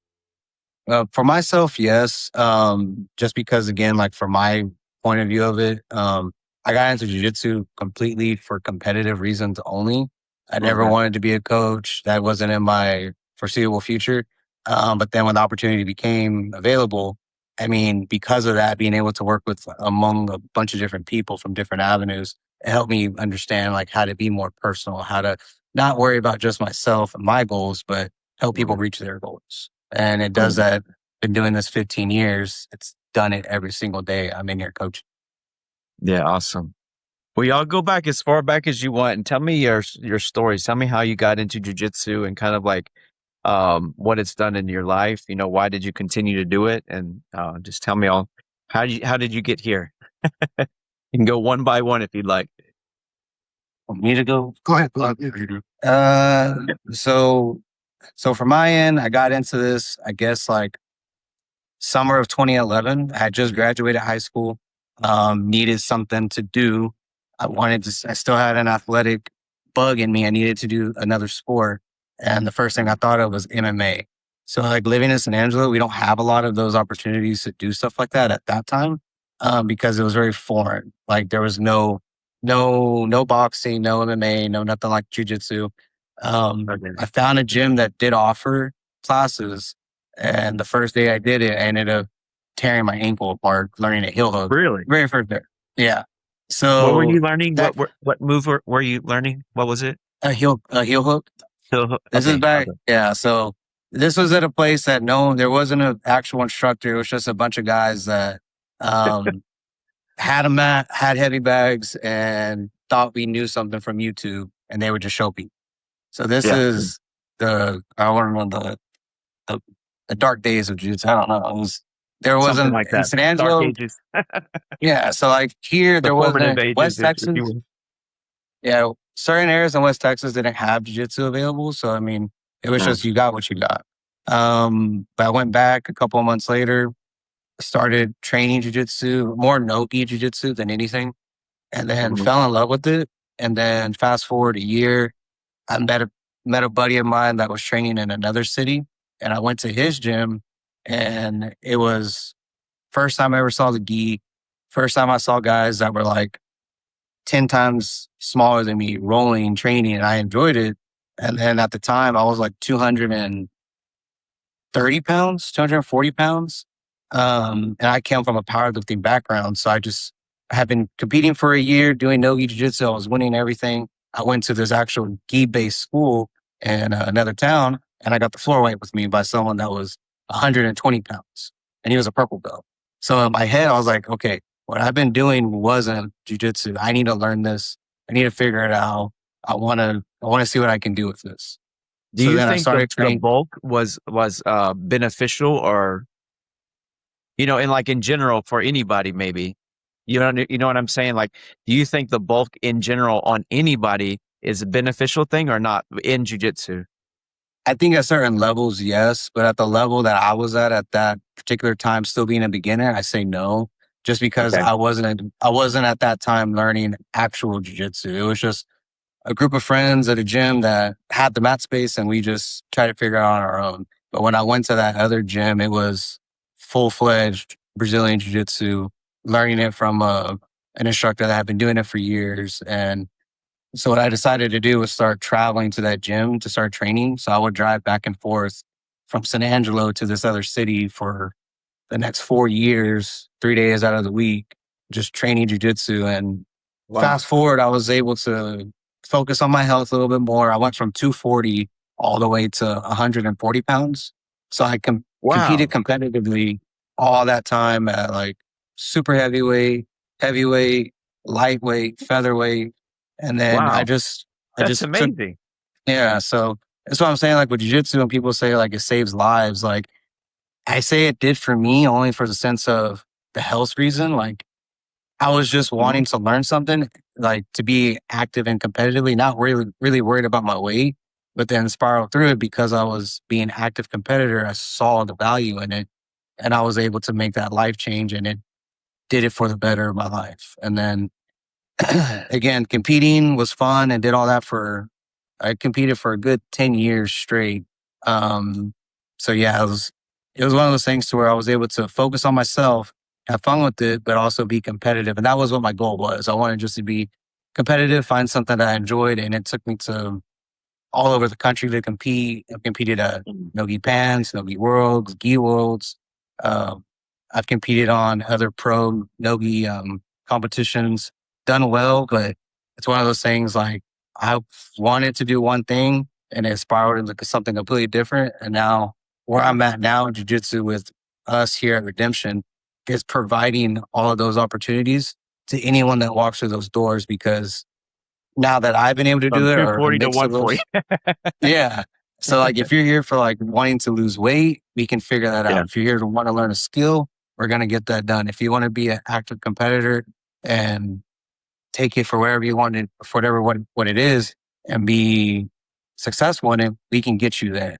S3: For myself, yes. Just because again, like from my point of view of it, I got into jiu-jitsu completely for competitive reasons only. I never wanted to be a coach. That wasn't in my foreseeable future. But then when the opportunity became available, I mean, because of that, being able to work with among a bunch of different people from different avenues, it helped me understand like how to be more personal, how to not worry about just myself and my goals, but help people reach their goals. And it does that. Been doing this 15 years. It's done it every single day. I'm in here coaching.
S1: Yeah, awesome. Well, y'all go back as far back as you want and tell me your stories. Tell me how you got into jujitsu and kind of like what it's done in your life. You know, why did you continue to do it? And just tell me all how did you get here? You can go one by one if you'd like.
S3: Want me to go?
S5: Go ahead. Go ahead.
S3: So from my end, I got into this, I guess, like summer of 2011. I had just graduated high school, needed something to do. I still had an athletic bug in me. I needed to do another sport. And the first thing I thought of was MMA. So like living in San Angelo, we don't have a lot of those opportunities to do stuff like that at that time, because it was very foreign. Like there was no boxing, no MMA, no nothing like jujitsu. I found a gym that did offer classes, and the first day I did it, I ended up tearing my ankle apart, learning a heel hook.
S1: Really?
S3: Very first day. Yeah. So
S1: What were you learning?
S3: that-
S1: What move were you learning? What was it?
S3: a heel hook. This is
S1: Okay,
S3: back.
S1: okay.
S3: Yeah. So this was at a place that there wasn't an actual instructor. It was just a bunch of guys that had a mat, had heavy bags, and thought we knew something from YouTube, and they would just show people. So this
S1: Yeah.
S3: is I don't know, the dark days of jiu-jitsu. I don't know. There
S1: Something
S3: wasn't
S1: like
S3: in
S1: that.
S3: San
S1: Dark
S3: Angelo.
S1: ages.
S3: Yeah. So like here,
S1: The
S3: there
S1: formative
S3: wasn't. West
S1: ages, if you
S3: Texas.
S1: will.
S3: Yeah. Certain areas in West Texas didn't have jiu-jitsu available. So, I mean, it was just, you got what you got. But I went back a couple of months later, started training jiu-jitsu, more no-gi jiu-jitsu than anything, and then fell in love with it. And then fast forward a year, I met a buddy of mine that was training in another city, and I went to his gym, and it was first time I ever saw the gi. First time I saw guys that were like 10 times smaller than me rolling, training, and I enjoyed it. And then at the time, I was like 230 pounds, 240 pounds. And I came from a powerlifting background. So I had been competing for a year, doing no-gi jiu-jitsu. I was winning everything. I went to this actual gi-based school in another town, and I got the floor weight with me by someone that was 120 pounds, and he was a purple belt. So in my head, I was like, okay, what I've been doing wasn't jiu-jitsu. I need to learn this. I need to figure it out. I want to see what I can do with this.
S1: Do
S3: So
S1: you
S3: then I
S1: think
S3: started
S1: the
S3: training.
S1: bulk was beneficial, or and like in general for anybody maybe? You know what I'm saying? Like, do you think the bulk in general on anybody is a beneficial thing or not in jiu-jitsu?
S3: I think at certain levels, yes, but at the level that I was at that particular time, still being a beginner, I say no, just because
S1: Okay.
S3: I wasn't at that time learning actual jiu-jitsu. It was just a group of friends at a gym that had the mat space, and we just tried to figure it out on our own. But when I went to that other gym, it was full-fledged Brazilian jiu-jitsu, learning it from an instructor that had been doing it for years. And so what I decided to do was start traveling to that gym to start training. So I would drive back and forth from San Angelo to this other city for the next 4 years, 3 days out of the week, just training jujitsu. And fast forward, I was able to focus on my health a little bit more. I went from 240 all the way to 140 pounds. So I competed competitively all that time at like super heavyweight, lightweight, featherweight. And then
S1: Wow.
S3: I just
S1: That's
S3: took,
S1: amazing.
S3: yeah. So that's what I'm saying. Like with jiu-jitsu, when people say like it saves lives, like I say it did for me only for the sense of the health reason. Like I was just wanting to learn something, like to be active and competitively, not really worried about my weight, but then spiral through it because I was being active competitor. I saw the value in it, and I was able to make that life change, and it did it for the better of my life. And then again, competing was fun and did all that I competed for a good 10 years straight. So yeah, it was one of those things to where I was able to focus on myself, have fun with it, but also be competitive. And that was what my goal was. I wanted just to be competitive, find something that I enjoyed. And it took me to all over the country to compete. I've competed at Nogi Pans, Nogi Worlds, Gi Worlds. I've competed on other pro Nogi competitions, done well, but it's one of those things like I wanted to do one thing and it spiraled into something completely different. And now where I'm at now in jiu-jitsu with us here at Redemption is providing all of those opportunities to anyone that walks through those doors, because now that I've been able to
S1: From
S3: do it, or a
S1: 240 to
S3: mix of
S1: 140.
S3: those. Yeah. So like if you're here for like wanting to lose weight, we can figure that
S1: Yeah.
S3: out. If you're here to want to learn a skill, we're going to get that done. If you want to be an active competitor and take it for wherever you want it, for whatever what it is, and be successful in it, we can get you there.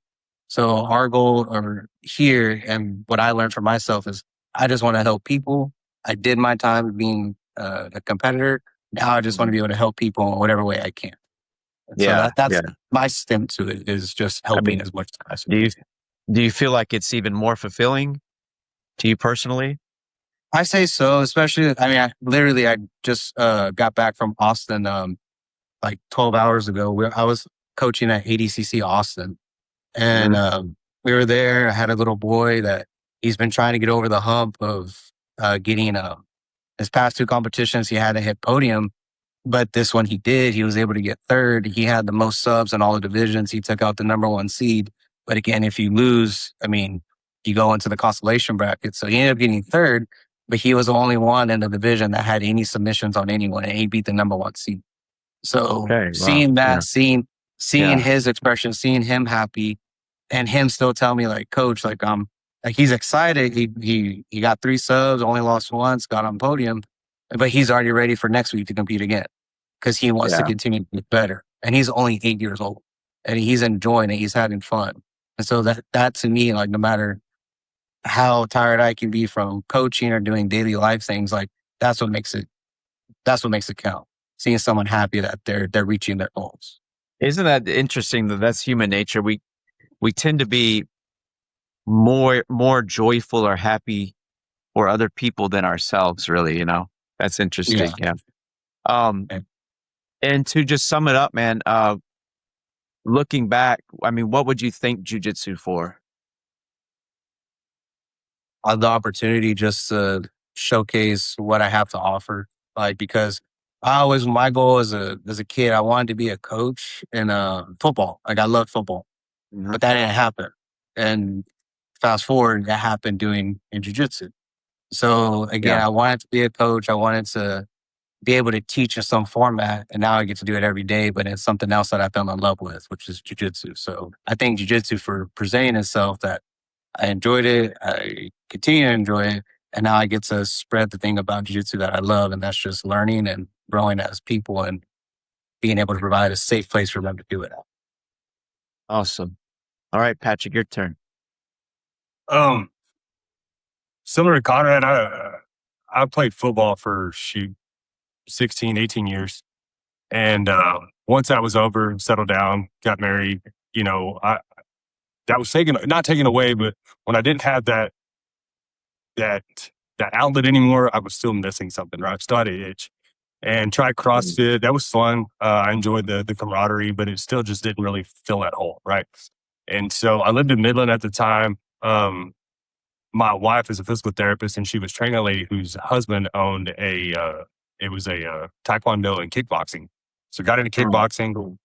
S3: So our goal or here, and what I learned for myself is I just want to help people. I did my time being a competitor. Now I just want to be able to help people in whatever way I can. And so
S1: Yeah.
S3: that's
S1: Yeah.
S3: my stint to it, is just
S1: I
S3: helping
S1: mean,
S3: as much as possible.
S1: do you feel like it's even more fulfilling to you personally?
S3: I say so, especially, I mean, I just got back from Austin like 12 hours ago. I was coaching at ADCC Austin, and we were there. I had a little boy that he's been trying to get over the hump of getting his past 2 competitions. He hadn't hit podium, but this one he did. He was able to get third. He had the most subs in all the divisions. He took out the number 1 seed. But again, if you lose, I mean, you go into the consolation bracket. So he ended up getting third, but he was the only one in the division that had any submissions on anyone, and he beat the number 1 seed. So
S1: Okay. Wow.
S3: seeing that, seeing
S1: Yeah.
S3: his expression, seeing him happy, and him still tell me like, coach, like he's excited. He got 3 subs, only lost once, got on podium, but he's already ready for next week to compete again because he wants to
S1: Yeah.
S3: continue to get better. And he's only 8 years old, and he's enjoying it. He's having fun. And so that to me, like, no matter how tired I can be from coaching or doing daily life things, like that's what makes it count. Seeing someone happy that they're reaching their goals.
S1: Isn't that interesting that that's human nature? We tend to be more joyful or happy for other people than ourselves, really, you know? That's interesting. Yeah.
S3: Yeah.
S1: And to just sum it up, man, looking back, I mean, what would you thank jujitsu for?
S3: The opportunity just to showcase what I have to offer. Like, because my goal as a kid, I wanted to be a coach in football. Like, I love football, but that didn't happen. And fast forward, that happened doing in jiu-jitsu. So again,
S1: Yeah.
S3: I wanted to be a coach. I wanted to be able to teach in some format, and now I get to do it every day, but it's something else that I fell in love with, which is jiu-jitsu. So I thank jiu-jitsu for presenting itself, that I enjoyed it. I continue to enjoy it. And now I get to spread the thing about jiu-jitsu that I love. And that's just learning and growing as people and being able to provide a safe place for them to do it at.
S1: Awesome. All right, Patrick, your turn.
S4: Similar to Conrad, I played football for 16, 18 years. And once that was over, settled down, got married, you know, that was not taken away, but when I didn't have that outlet anymore, I was still missing something, right? I still had an itch. And tried CrossFit. That was fun. I enjoyed the camaraderie, but it still just didn't really fill that hole, right? And so I lived in Midland at the time. My wife is a physical therapist, and she was training a lady whose husband owned it was a taekwondo and kickboxing. So got into kickboxing.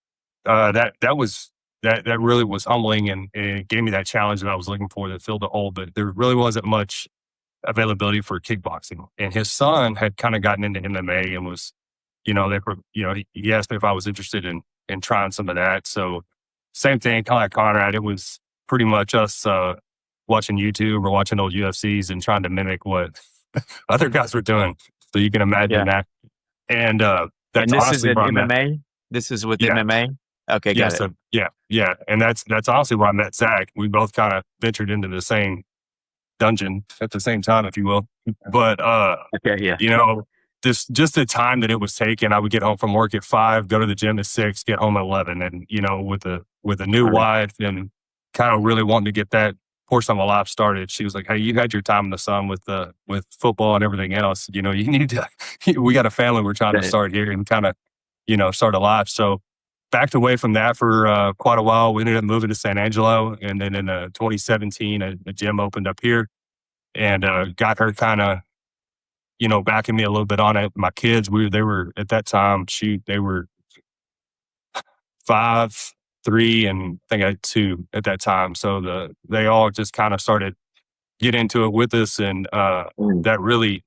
S4: That really was humbling, and it gave me that challenge that I was looking for that filled the hole. But there really wasn't much availability for kickboxing. And his son had kind of gotten into MMA and was, he asked me if I was interested in trying some of that. So same thing, kind of like Conrad, it was pretty much us watching YouTube or watching old UFCs and trying to mimic what other guys were doing. So you can imagine that. And that's
S1: and this
S4: honestly
S1: is in
S4: where I met.
S1: MMA? This is with MMA? Okay, got it.
S4: So, yeah. And that's honestly where I met Zach. We both kind of ventured into the same dungeon at the same time, if you will. But
S1: Okay, yeah.
S4: you know, just the time that it was taking, I would get home from work at 5, go to the gym at 6, get home at 11, and with a new wife and kind of really wanting to get that portion of my life started. She was like, "Hey, you had your time in the sun with football and everything else. You know, you need to. We got a family we're trying to start here and kind of, start a life." So backed away from that for quite a while. We ended up moving to San Angelo, and then in 2017, a gym opened up here, and got her kind of, backing me a little bit on it. My kids, they were at that time, they were 5, 3, and I think I had 2 at that time. So they all just kind of started get into it with us, and that really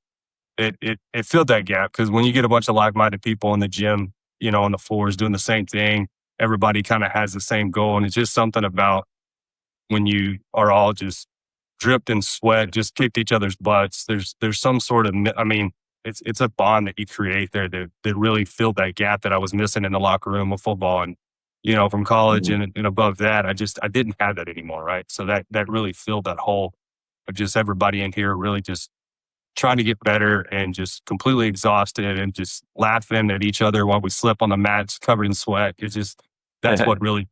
S4: it filled that gap, because when you get a bunch of like-minded people in the gym, on the floors doing the same thing, everybody kind of has the same goal, and it's just something about when you are all just dripped in sweat, just kicked each other's butts. There's some sort of, I mean, it's a bond that you create there that really filled that gap that I was missing in the locker room of football. And from college and above that, I didn't have that anymore, right? So that really filled that hole of just everybody in here really just trying to get better and just completely exhausted and just laughing at each other while we slip on the mats covered in sweat. It's just, that's what really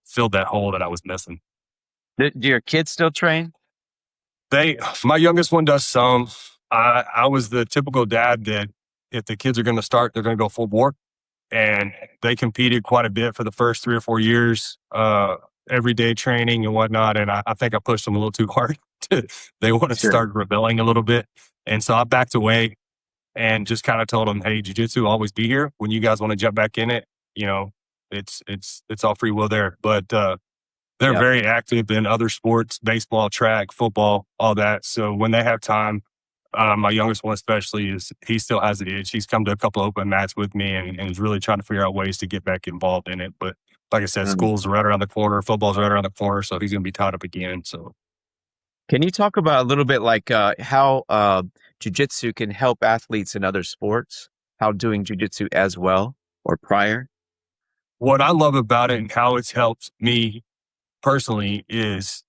S4: filled that hole that I was missing.
S1: Do your kids still train?
S4: My youngest one does some. I was the typical dad that if the kids are going to start, they're going to go full bore. And they competed quite a bit for the first 3 or 4 years, everyday training and whatnot. And I think I pushed them a little too hard. They want to start rebelling a little bit. And so I backed away and just kind of told them, hey, jiu-jitsu will always be here. When you guys want to jump back in it, it's all free will there. But they're very active in other sports, baseball, track, football, all that. So when they have time, my youngest one especially, he still has the itch. He's come to a couple of open mats with me and is really trying to figure out ways to get back involved in it. But like I said, school's right around the corner, football's right around the corner, so he's going to be tied up again. So,
S1: can you talk about a little bit like how jiu-jitsu can help athletes in other sports? How doing jiu-jitsu as well or prior?
S4: What I love about it and how it's helped me personally is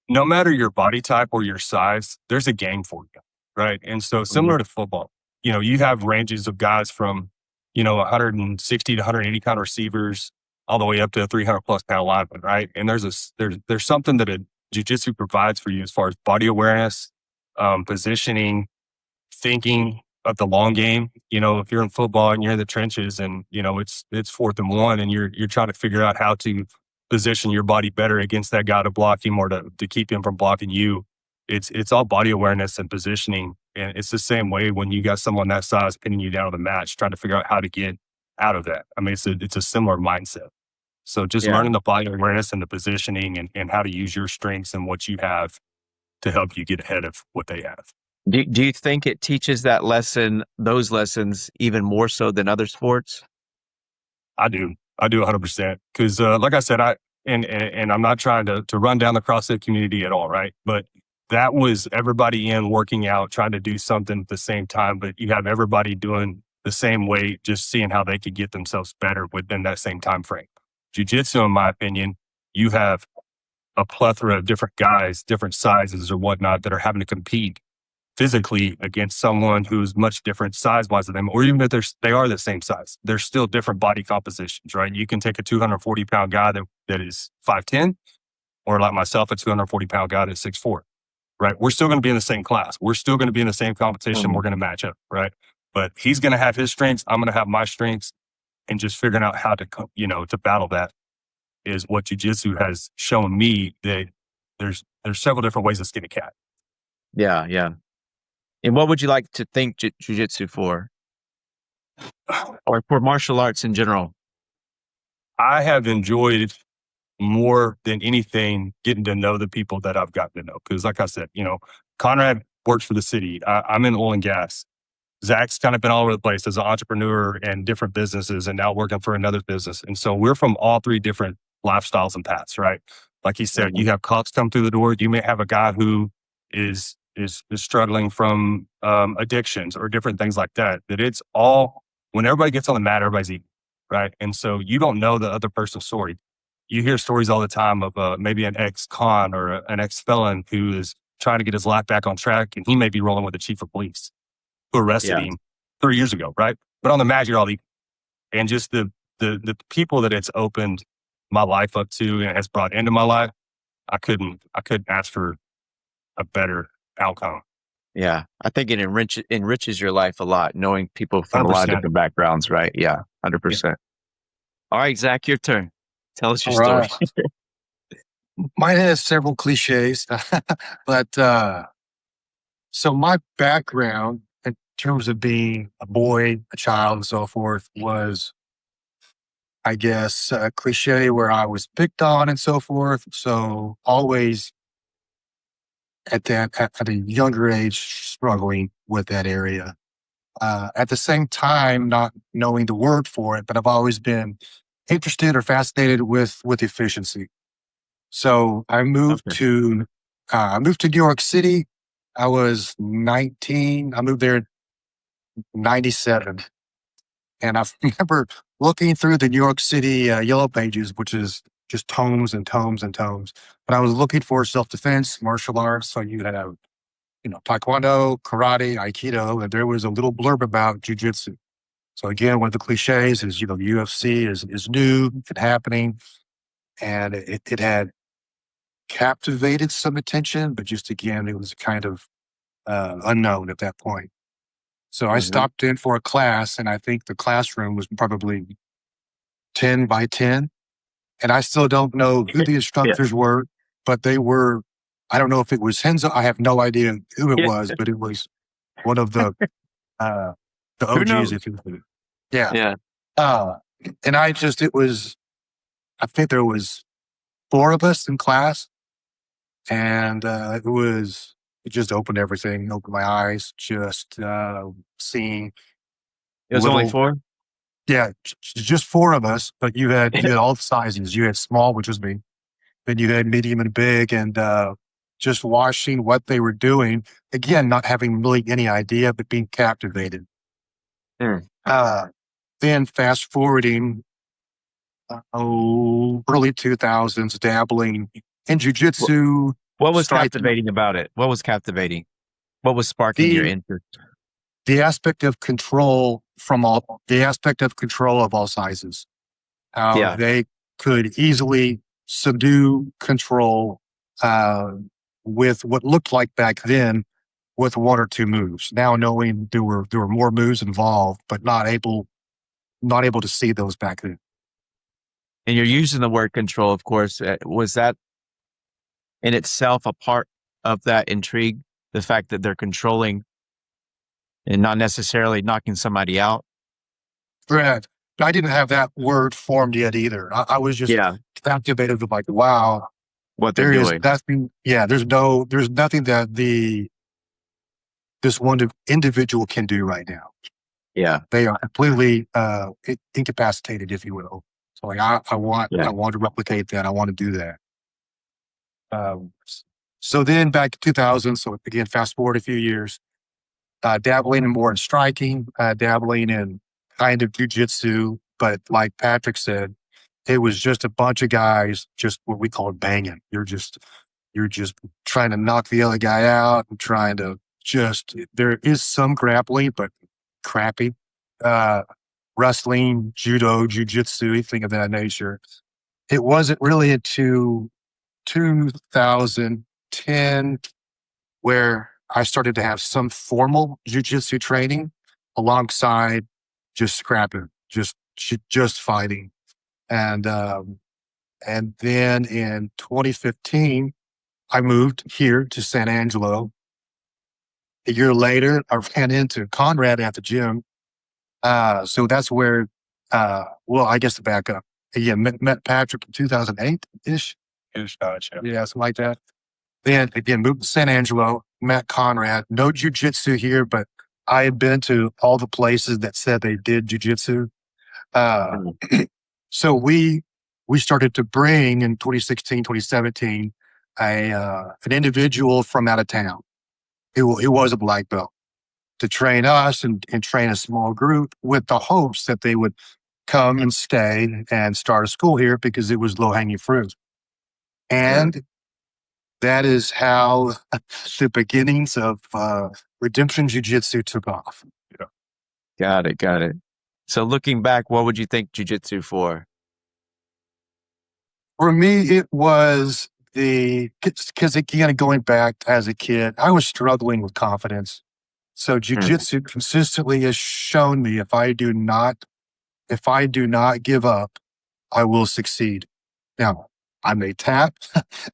S4: no matter your body type or your size, there's a game for you, right? And so similar to football, you have ranges of guys from, 160 to 180 pound receivers all the way up to a 300 plus pound lineman, right? And there's something that a jiu-jitsu provides for you as far as body awareness, positioning, thinking of the long game. If you're in football and you're in the trenches and, it's 4th and 1 and you're trying to figure out how to position your body better against that guy to block him or to keep him from blocking you. It's all body awareness and positioning. And it's the same way when you got someone that size pinning you down on the match, trying to figure out how to get out of that. I mean, it's a similar mindset. So just learning the body awareness and the positioning and how to use your strengths and what you have to help you get ahead of what they have.
S1: Do you think it teaches those lessons even more so than other sports?
S4: I do 100%. Cause, like I said, and I'm not trying to run down the CrossFit community at all. Right. But that was everybody in working out, trying to do something at the same time, but you have everybody doing the same way, just seeing how they could get themselves better within that same time frame. Jiu-jitsu, in my opinion, you have a plethora of different guys, different sizes or whatnot that are having to compete physically against someone who's much different size-wise than them, or even if they are the same size, they're still different body compositions, right? You can take a 240 pound guy that is 5'10", or like myself, a 240 pound guy that's 6'4", right? We're still going to be in the same class. We're still going to be in the same competition. We're going to match up, right? But he's going to have his strengths. I'm going to have my strengths, and just figuring out how to, to battle that is what jiu-jitsu has shown me that there's several different ways to skin a cat.
S1: Yeah, yeah. And what would you like to thank jiu-jitsu for? Or for martial arts in general?
S4: I have enjoyed more than anything getting to know the people that I've gotten to know. Because like I said, Conrad works for the city. I'm in oil and gas. Zach's kind of been all over the place as an entrepreneur and different businesses and now working for another business. And so we're from all 3 different lifestyles and paths, right? Like he said, you have cops come through the door. You may have a guy who is struggling from addictions or different things like that. That it's all, when everybody gets on the mat, everybody's eating, right? And so you don't know the other person's story. You hear stories all the time of maybe an ex-con or an ex-felon who is trying to get his life back on track, and he may be rolling with the chief of police who arrested him 3 years ago, right? But on the mat, you're all equal. And just the people that it's opened my life up to and has brought into my life, I couldn't ask for a better outcome.
S1: Yeah, I think it enriches your life a lot, knowing people from
S4: 100%.
S1: a lot of different backgrounds, right? Yeah, 100%. Yeah. All right, Zach, your turn. Tell us your story.
S5: Mine has several cliches, but so my background in terms of being a boy, a child, and so forth was I guess, cliche where I was picked on and so forth. So always at a younger age, struggling with that area. At the same time, not knowing the word for it, but I've always been interested or fascinated with efficiency. So
S1: Okay.
S5: I moved to New York City. I was 19. I moved there in 97. And I remember looking through the New York City Yellow Pages, which is just tomes and tomes and tomes. But I was looking for self-defense, martial arts. So you have, Taekwondo, karate, Aikido, and there was a little blurb about jujitsu. So again, one of the cliches is, the UFC is new and happening. And it had captivated some attention, but just again, it was kind of unknown at that point. So I
S1: Mhm.
S5: stopped in for a class, and I think the classroom was probably 10 by 10. And I still don't know who the
S1: Yeah.
S5: instructors were, but they were, I don't know if it was Henzo. I have no idea who it
S1: Yeah.
S5: was, but it was one of uh, the
S1: Who
S5: OGs,
S1: knows?
S5: if you will. Yeah.
S1: Yeah.
S5: Uh, and I think there was 4 of us in class, and it just opened everything, opened my eyes, just seeing
S1: It was only
S5: little,
S1: 4?
S5: yeah, just 4 of us, but you had all sizes. You had small, which was me, then you had medium and big, and just watching what they were doing. Again, not having really any idea, but being captivated.
S1: Mm.
S5: Uh, then fast forwarding, early 2000s, dabbling in
S1: Wh
S5: jujitsu,
S1: what was
S5: striking.
S1: captivating about it? What was captivating? What was sparking your
S5: The
S1: interest?
S5: the aspect of control of all sizes, how
S1: Yeah.
S5: they could easily subdue, control, uh, with what looked like back then with 1 or 2 moves. Now knowing there were more moves involved, but not able to see those back then.
S1: And you're using the word control, of course. Was that in itself a part of that intrigue? The fact that they're controlling and not necessarily knocking somebody out?
S5: Right. I didn't have that word formed yet either. I was just
S1: Yeah.
S5: captivated with, like, wow,
S1: What they're
S5: there is
S1: doing.
S5: nothing. Yeah, there's nothing that this one individual can do right now.
S1: Yeah.
S5: They are completely incapacitated, if you will. So like I
S1: Yeah.
S5: want to replicate that. I want to do that. Um, so then back in 2000, so again, fast forward a few years, dabbling more in striking, dabbling in kind of jujitsu, but like Patrick said, it was just a bunch of guys, just what we call banging. You're just trying to knock the other guy out and trying to there is some grappling, but crappy. Uh, Wrestling, judo, jujitsu, anything of that nature. It wasn't really until 2010 where I started to have some formal jujitsu training alongside just scrapping, just fighting. And and then in 2015, I moved here to San Angelo. A year later, I ran into Conrad at the gym. So that's where, well, I guess to back up. Yeah, met Patrick in 2008 ish. Yeah, something like that. Then again, moved to San Angelo, met Conrad. No jujitsu here, but I had been to all the places that said they did jujitsu. Uh,
S1: Mm.
S5: so we started to bring in 2016, 2017, an individual from out of town. He was a black belt to train us and train a small group with the hopes that they would come and stay and start a school here because it was low hanging fruit. And that is how the beginnings of Redemption Jiu Jitsu took off.
S1: Got it. Got it. So looking back, what would you think jujitsu for?
S5: For me, it was because again, going back as a kid, I was struggling with confidence. So
S1: Mm.
S5: jujitsu consistently has shown me if I do not give up, I will succeed. Now, I may tap,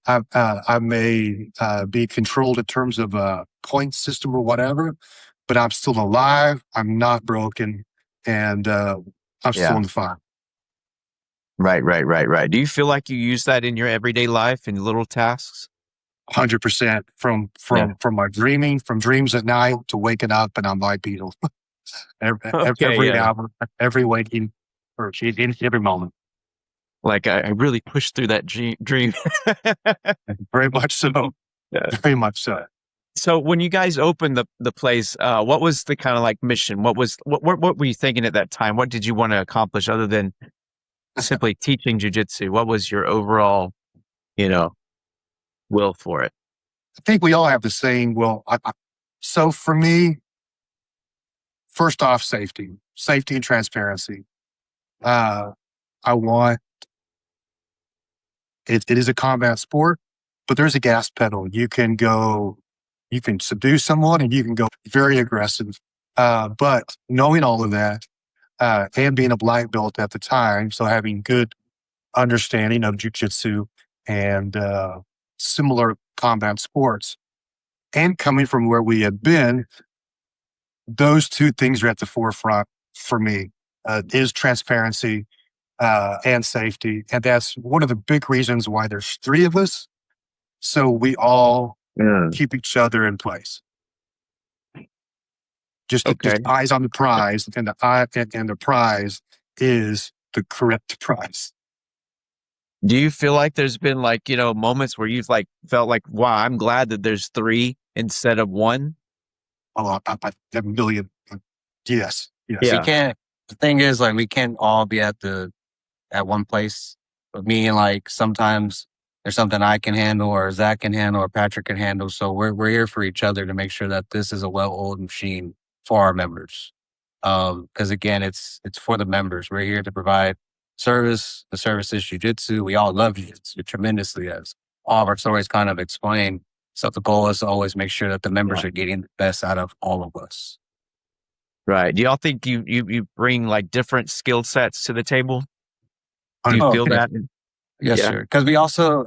S5: I may be controlled in terms of a point system or whatever, but I'm still alive. I'm not broken, and I'm still
S1: Yeah.
S5: in the fight.
S1: Right. Do you feel like you use that in your everyday life in little tasks?
S5: 100% from
S1: Yeah.
S5: my dreaming, from dreams at night to waking up and I'm bipedal.
S1: Okay,
S5: Every
S1: yeah.
S5: hour, every waking, or in every moment.
S1: Like I really pushed through that dream.
S5: Very much so.
S1: Yeah.
S5: Very much so.
S1: So when you guys opened the place, what was the kind of like mission? What were you thinking at that time? What did you want to accomplish other than simply teaching jujitsu? What was your overall, you know, will for it?
S5: I think we all have the same. Well, so for me, first off, safety and transparency. I want it is a combat sport, but there's a gas pedal. You can subdue someone and you can go very aggressive. But knowing all of that, and being a black belt at the time, so having good understanding of jujitsu and similar combat sports, and coming from where we had been, those two things are at the forefront for me. Is transparency and safety, and that's one of the big reasons why there's three of us, so we all keep each other in place. Just
S1: Okay.
S5: eyes on the prize, and the prize is the correct prize.
S1: Do you feel like there's been like, moments where you've like felt like, wow, I'm glad that there's three instead of one?
S5: Oh, a million. Yes.
S3: We can't. The thing is, like, we can't all be at one place. But me and like sometimes there's something I can handle, or Zach can handle, or Patrick can handle. So we're here for each other to make sure that this is a well-oiled machine for our members. Because again, it's for the members. We're here to provide service. The service is jujitsu. We all love jujitsu tremendously, as all of our stories kind of explain. So the goal is to always make sure that the members are getting the best out of all of us.
S1: Right. Do y'all think you bring like different skill sets to the table? Do you feel that?
S3: Yes,
S1: Yeah.
S3: sir. Because we also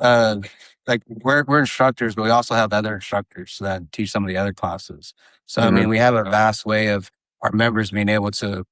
S3: like we're instructors, but we also have other instructors that teach some of the other classes. So I mean, we have a vast way of our members being able to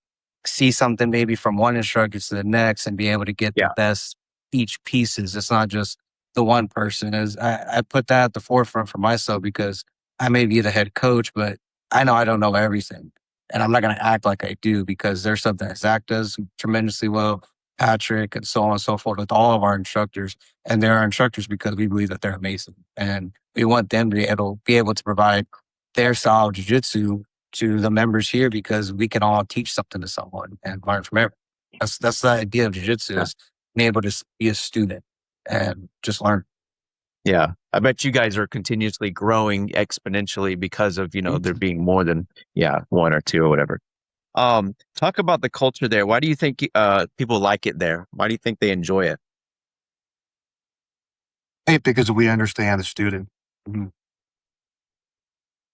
S3: see something maybe from one instructor to the next and be able to get the best each pieces. It's not just the one person. As I put that at the forefront for myself because I may be the head coach, but I know I don't know everything. And I'm not going to act like I do because there's something that Zach does tremendously well, Patrick, and so on and so forth with all of our instructors. And they're our instructors because we believe that they're amazing. And we want them to be able to provide their style of jiu-jitsu to the members here because we can all teach something to someone and learn from everyone. That's the idea of jiu-jitsu is being able to be a student and just learn.
S1: Yeah. I bet you guys are continuously growing exponentially because of, there being more than, one or two or whatever. Talk about the culture there. Why do you think people like it there? Why do you think they enjoy it?
S5: Hey, because we understand the student.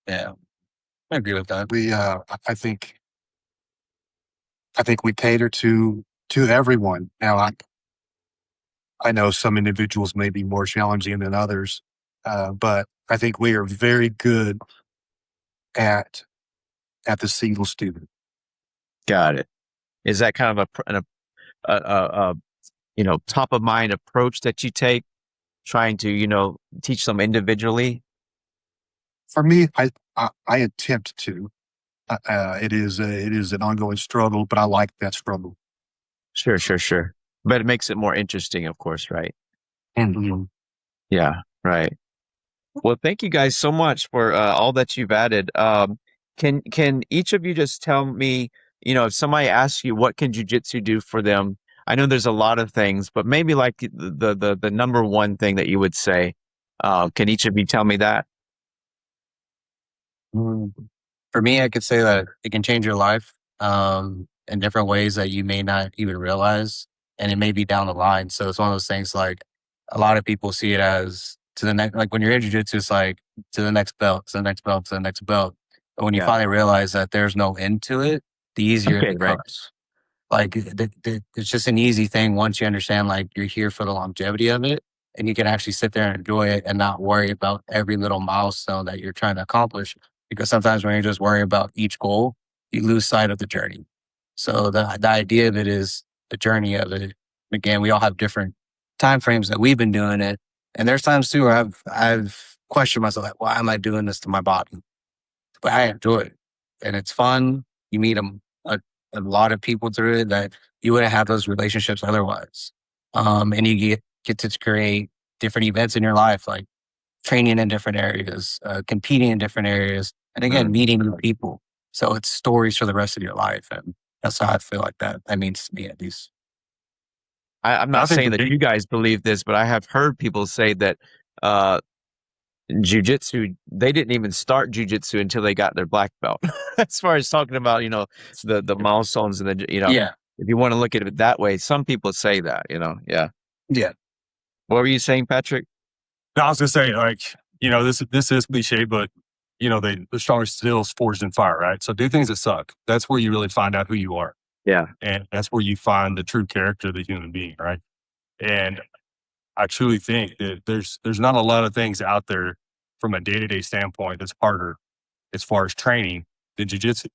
S3: Yeah, I agree with that.
S5: We, I think we cater to everyone. Now, I know some individuals may be more challenging than others, but I think we are very good at the single student.
S1: Got it. Is that kind of a top of mind approach that you take, trying to, teach them individually?
S5: For me, I attempt to. It is an ongoing struggle, but I like that struggle.
S1: Sure. But it makes it more interesting, of course, right?
S5: And
S1: Yeah, right. Well, thank you guys so much for all that you've added. Can each of you just tell me, if somebody asks you what can jujitsu do for them? I know there's a lot of things, but maybe like the number one thing that you would say. Can each of you tell me that?
S3: For me, I could say that it can change your life in different ways that you may not even realize, and it may be down the line. So it's one of those things like a lot of people see it as to the next, like when you're in jiu-jitsu, it's like to the next belt, to the next belt, to the next belt. But when you finally realize that there's no end to it, the easier it becomes. Like it's just an easy thing once you understand like you're here for the longevity of it and you can actually sit there and enjoy it and not worry about every little milestone that you're trying to accomplish. Because sometimes when you just worry about each goal, you lose sight of the journey. So the idea of it is the journey of it again, we all have different time frames that we've been doing it. And there's times too where I've questioned myself, like, why am I doing this to my body? But I enjoy it. And it's fun. You meet a lot of people through it that you wouldn't have those relationships otherwise. And you get to create different events in your life, like training in different areas, competing in different areas, and again, meeting new people. So it's stories for the rest of your life. And that's how I feel like that means to me, at least.
S1: I'm
S4: I
S1: not
S4: think
S1: saying
S4: the
S1: that
S4: big
S1: you guys believe this, but I have heard people say that uh, jujitsu, they didn't even start jujitsu until they got their black belt. As far as talking about, the milestones and
S3: Yeah.
S1: if you want to look at it that way, some people say that, yeah.
S3: Yeah.
S1: What were you saying, Patrick?
S4: No, I was gonna say, like, this is cliche, but the strongest steel is forged in fire, right? So do things that suck. That's where you really find out who you are,
S1: Yeah.
S4: and that's where you find the true character of the human being, right? And I truly think that there's not a lot of things out there from a day-to-day standpoint that's harder as far as training than jujitsu.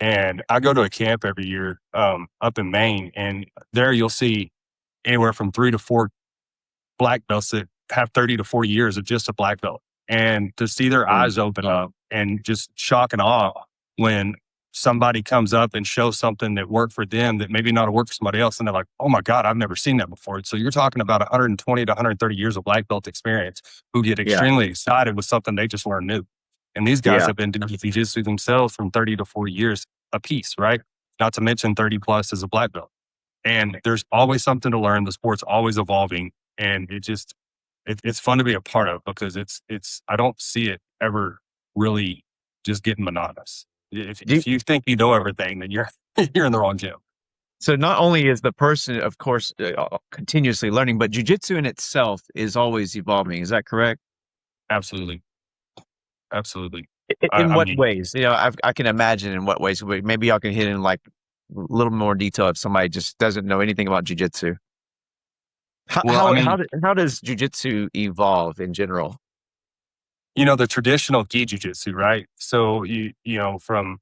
S4: And I go to a camp every year up in Maine, and there you'll see anywhere from 3 to 4 black belts that have 30 to 40 years of just a black belt. And to see their eyes open up and just shock and awe when somebody comes up and shows something that worked for them that maybe not work for somebody else. And they're like, oh my God, I've never seen that before. So you're talking about 120 to 130 years of black belt experience who get
S1: Yeah.
S4: extremely excited with something they just learned new. And these guys
S1: Yeah.
S4: have been doing jiu-jitsu themselves from 30 to 40 years a piece, right? Not to mention 30 plus as a black belt. And there's always something to learn. The sport's always evolving. And it's fun to be a part of because I don't see it ever really just getting monotonous. If you think you know everything, then you're in the wrong gym.
S1: So not only is the person, of course, continuously learning, but jujitsu in itself is always evolving. Is that correct?
S4: Absolutely. Absolutely.
S1: In
S4: I
S1: what
S4: mean,
S1: ways? I can imagine in what ways. Maybe y'all can hit in like a little more detail if somebody just doesn't know anything about jujitsu.
S4: well, I mean,
S1: How does jujitsu evolve in general?
S4: the traditional gi jiu-jitsu, right? So from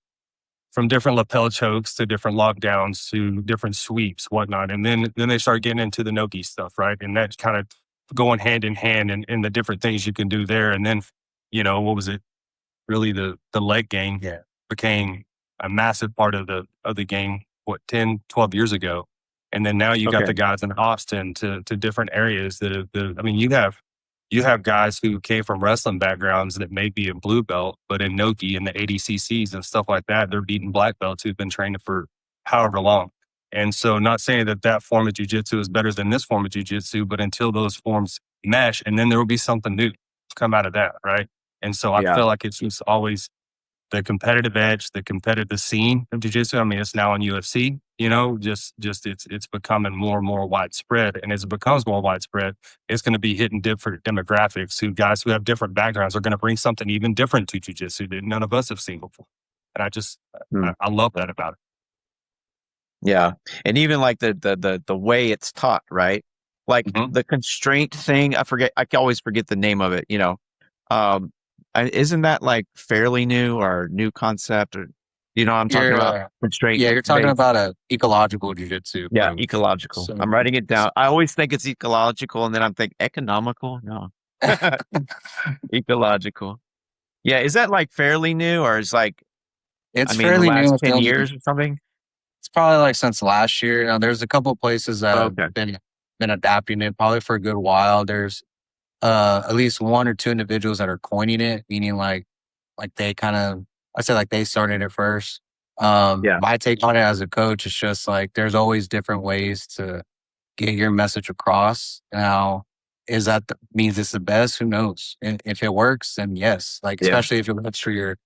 S4: different lapel chokes to different lockdowns to different sweeps, whatnot. And then they start getting into the no-gi stuff, right? And that's kind of going hand in hand in the different things you can do there. And then, what was it? Really the leg game became a massive part of the game, 10, 12 years ago. And then now you got the guys in Austin to different areas you have guys who came from wrestling backgrounds that may be a blue belt, but in Noki and the ADCCs and stuff like that, they're beating black belts who've been training for however long. And so not saying that form of jujitsu is better than this form of jujitsu, but until those forms mesh, and then there will be something new come out of that, right? And so I feel like it's just always the competitive edge, the scene of jiu-jitsu. I mean, it's now in UFC, just it's becoming more and more widespread. And as it becomes more widespread, it's going to be hitting different demographics guys who have different backgrounds are going to bring something even different to jiu-jitsu that none of us have seen before. And I love that about it.
S1: Yeah. And even like the way it's taught, right? Like the constraint thing, I always forget the name of it, isn't that like fairly new or new concept or what I'm talking about? Constraint.
S3: Yeah, you're talking about a ecological jiu-jitsu
S1: Yeah,
S3: approach.
S1: ecological.
S3: So,
S1: I'm writing it down. I always think it's ecological and then I'm thinking economical. No. Ecological. Yeah, is that like fairly new or is like
S3: it's
S1: the
S3: fairly
S1: last
S3: new.
S1: 10 years or something?
S3: It's probably like since last year. There's a couple places that have been adapting it probably for a good while. There's at least one or two individuals that are coining it, meaning like they kind of, I said like they started it first. My take on it as a coach is just like there's always different ways to get your message across. Now, is that means it's the best? Who knows? And if it works, then yes. Like especially if it works for your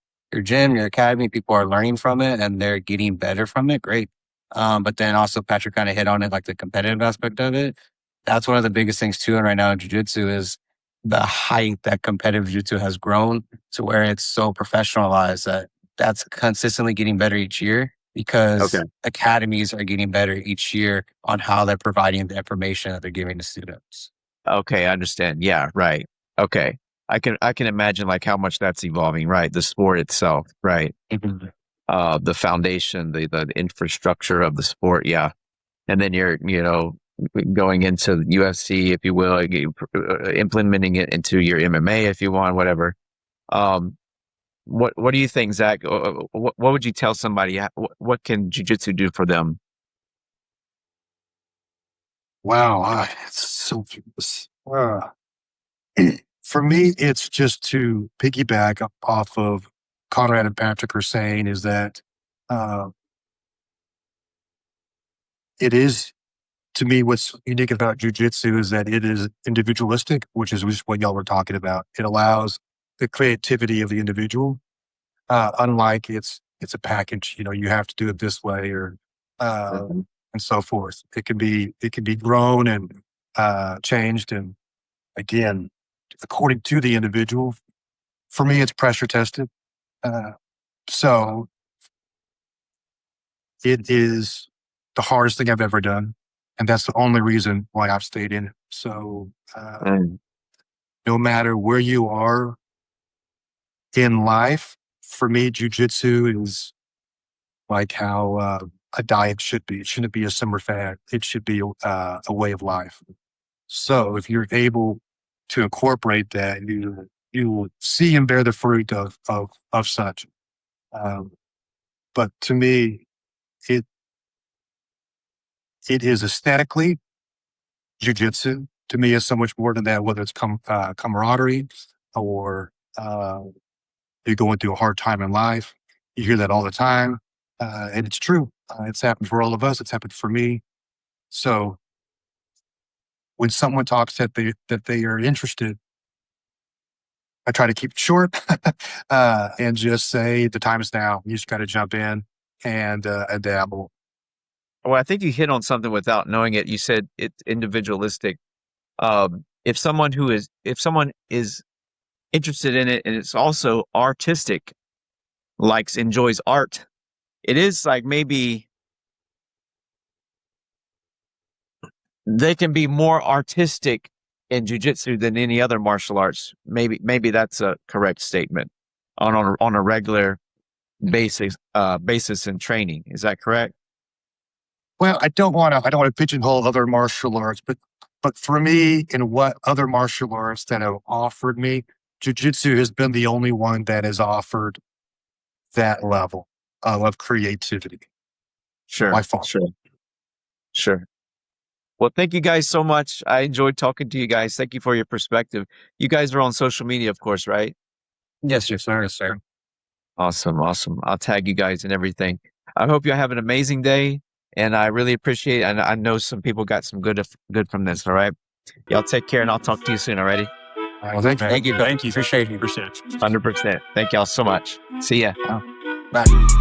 S3: gym, your academy, people are learning from it and they're getting better from it. Great. But then also Patrick kind of hit on it, like the competitive aspect of it. That's one of the biggest things too. And right now in jiu-jitsu is the height that competitive jiu-jitsu has grown to where it's so professionalized that's consistently getting better each year because academies are getting better each year on how they're providing the information that they're giving to students.
S1: Okay, I understand. Yeah, right. Okay. I can imagine like how much that's evolving, right? The sport itself, right? The foundation, the infrastructure of the sport, yeah. And then you're going into UFC, if you will, like, implementing it into your MMA if you want, whatever. What do you think, Zach? What would you tell somebody? What can jiu-jitsu do for them?
S5: Wow, it's so for me, it's just to piggyback off of Conrad and Patrick are saying is that uh, it is, to me, what's unique about jujitsu is that it is individualistic, which is what y'all were talking about. It allows the creativity of the individual, unlike it's a package. You know, you have to do it this way, or and so forth. It can be grown and changed, and again, according to the individual. For me, it's pressure tested. So it is the hardest thing I've ever done. And that's the only reason why I've stayed in it. So no matter where you are in life, for me, jujitsu is like how a diet should be. It shouldn't be a summer fad. It should be a way of life. So if you're able to incorporate that, you will see and bear the fruit of such. But to me, it is aesthetically jujitsu. To me, is so much more than that. Whether it's camaraderie or you're going through a hard time in life, you hear that all the time, and it's true. It's happened for all of us. It's happened for me. So when someone talks that they are interested, I try to keep it short and just say the time is now. You just got to jump in and dabble.
S1: Well, I think you hit on something without knowing it. You said it's individualistic. If someone is interested in it and it's also artistic, enjoys art, it is like maybe they can be more artistic in jiu-jitsu than any other martial arts. Maybe that's a correct statement on a regular basis in training. Is that correct?
S5: Well, I don't want to pigeonhole other martial arts, but for me, in what other martial arts that have offered me, jiu-jitsu has been the only one that has offered that level of creativity.
S1: Sure.
S5: By far.
S1: Sure. Well, thank you guys so much. I enjoyed talking to you guys. Thank you for your perspective. You guys are on social media, of course, right?
S3: Yes, sir. Yes, sir.
S1: Awesome. I'll tag you guys and everything. I hope you have an amazing day, and I really appreciate it. And I know some people got some good from this. All right. Y'all take care, and I'll talk to you soon. Alrighty.
S5: Well, thank you.
S4: Thank you.
S3: Appreciate you.
S1: 100%. Thank y'all so much. See ya.
S3: Bye.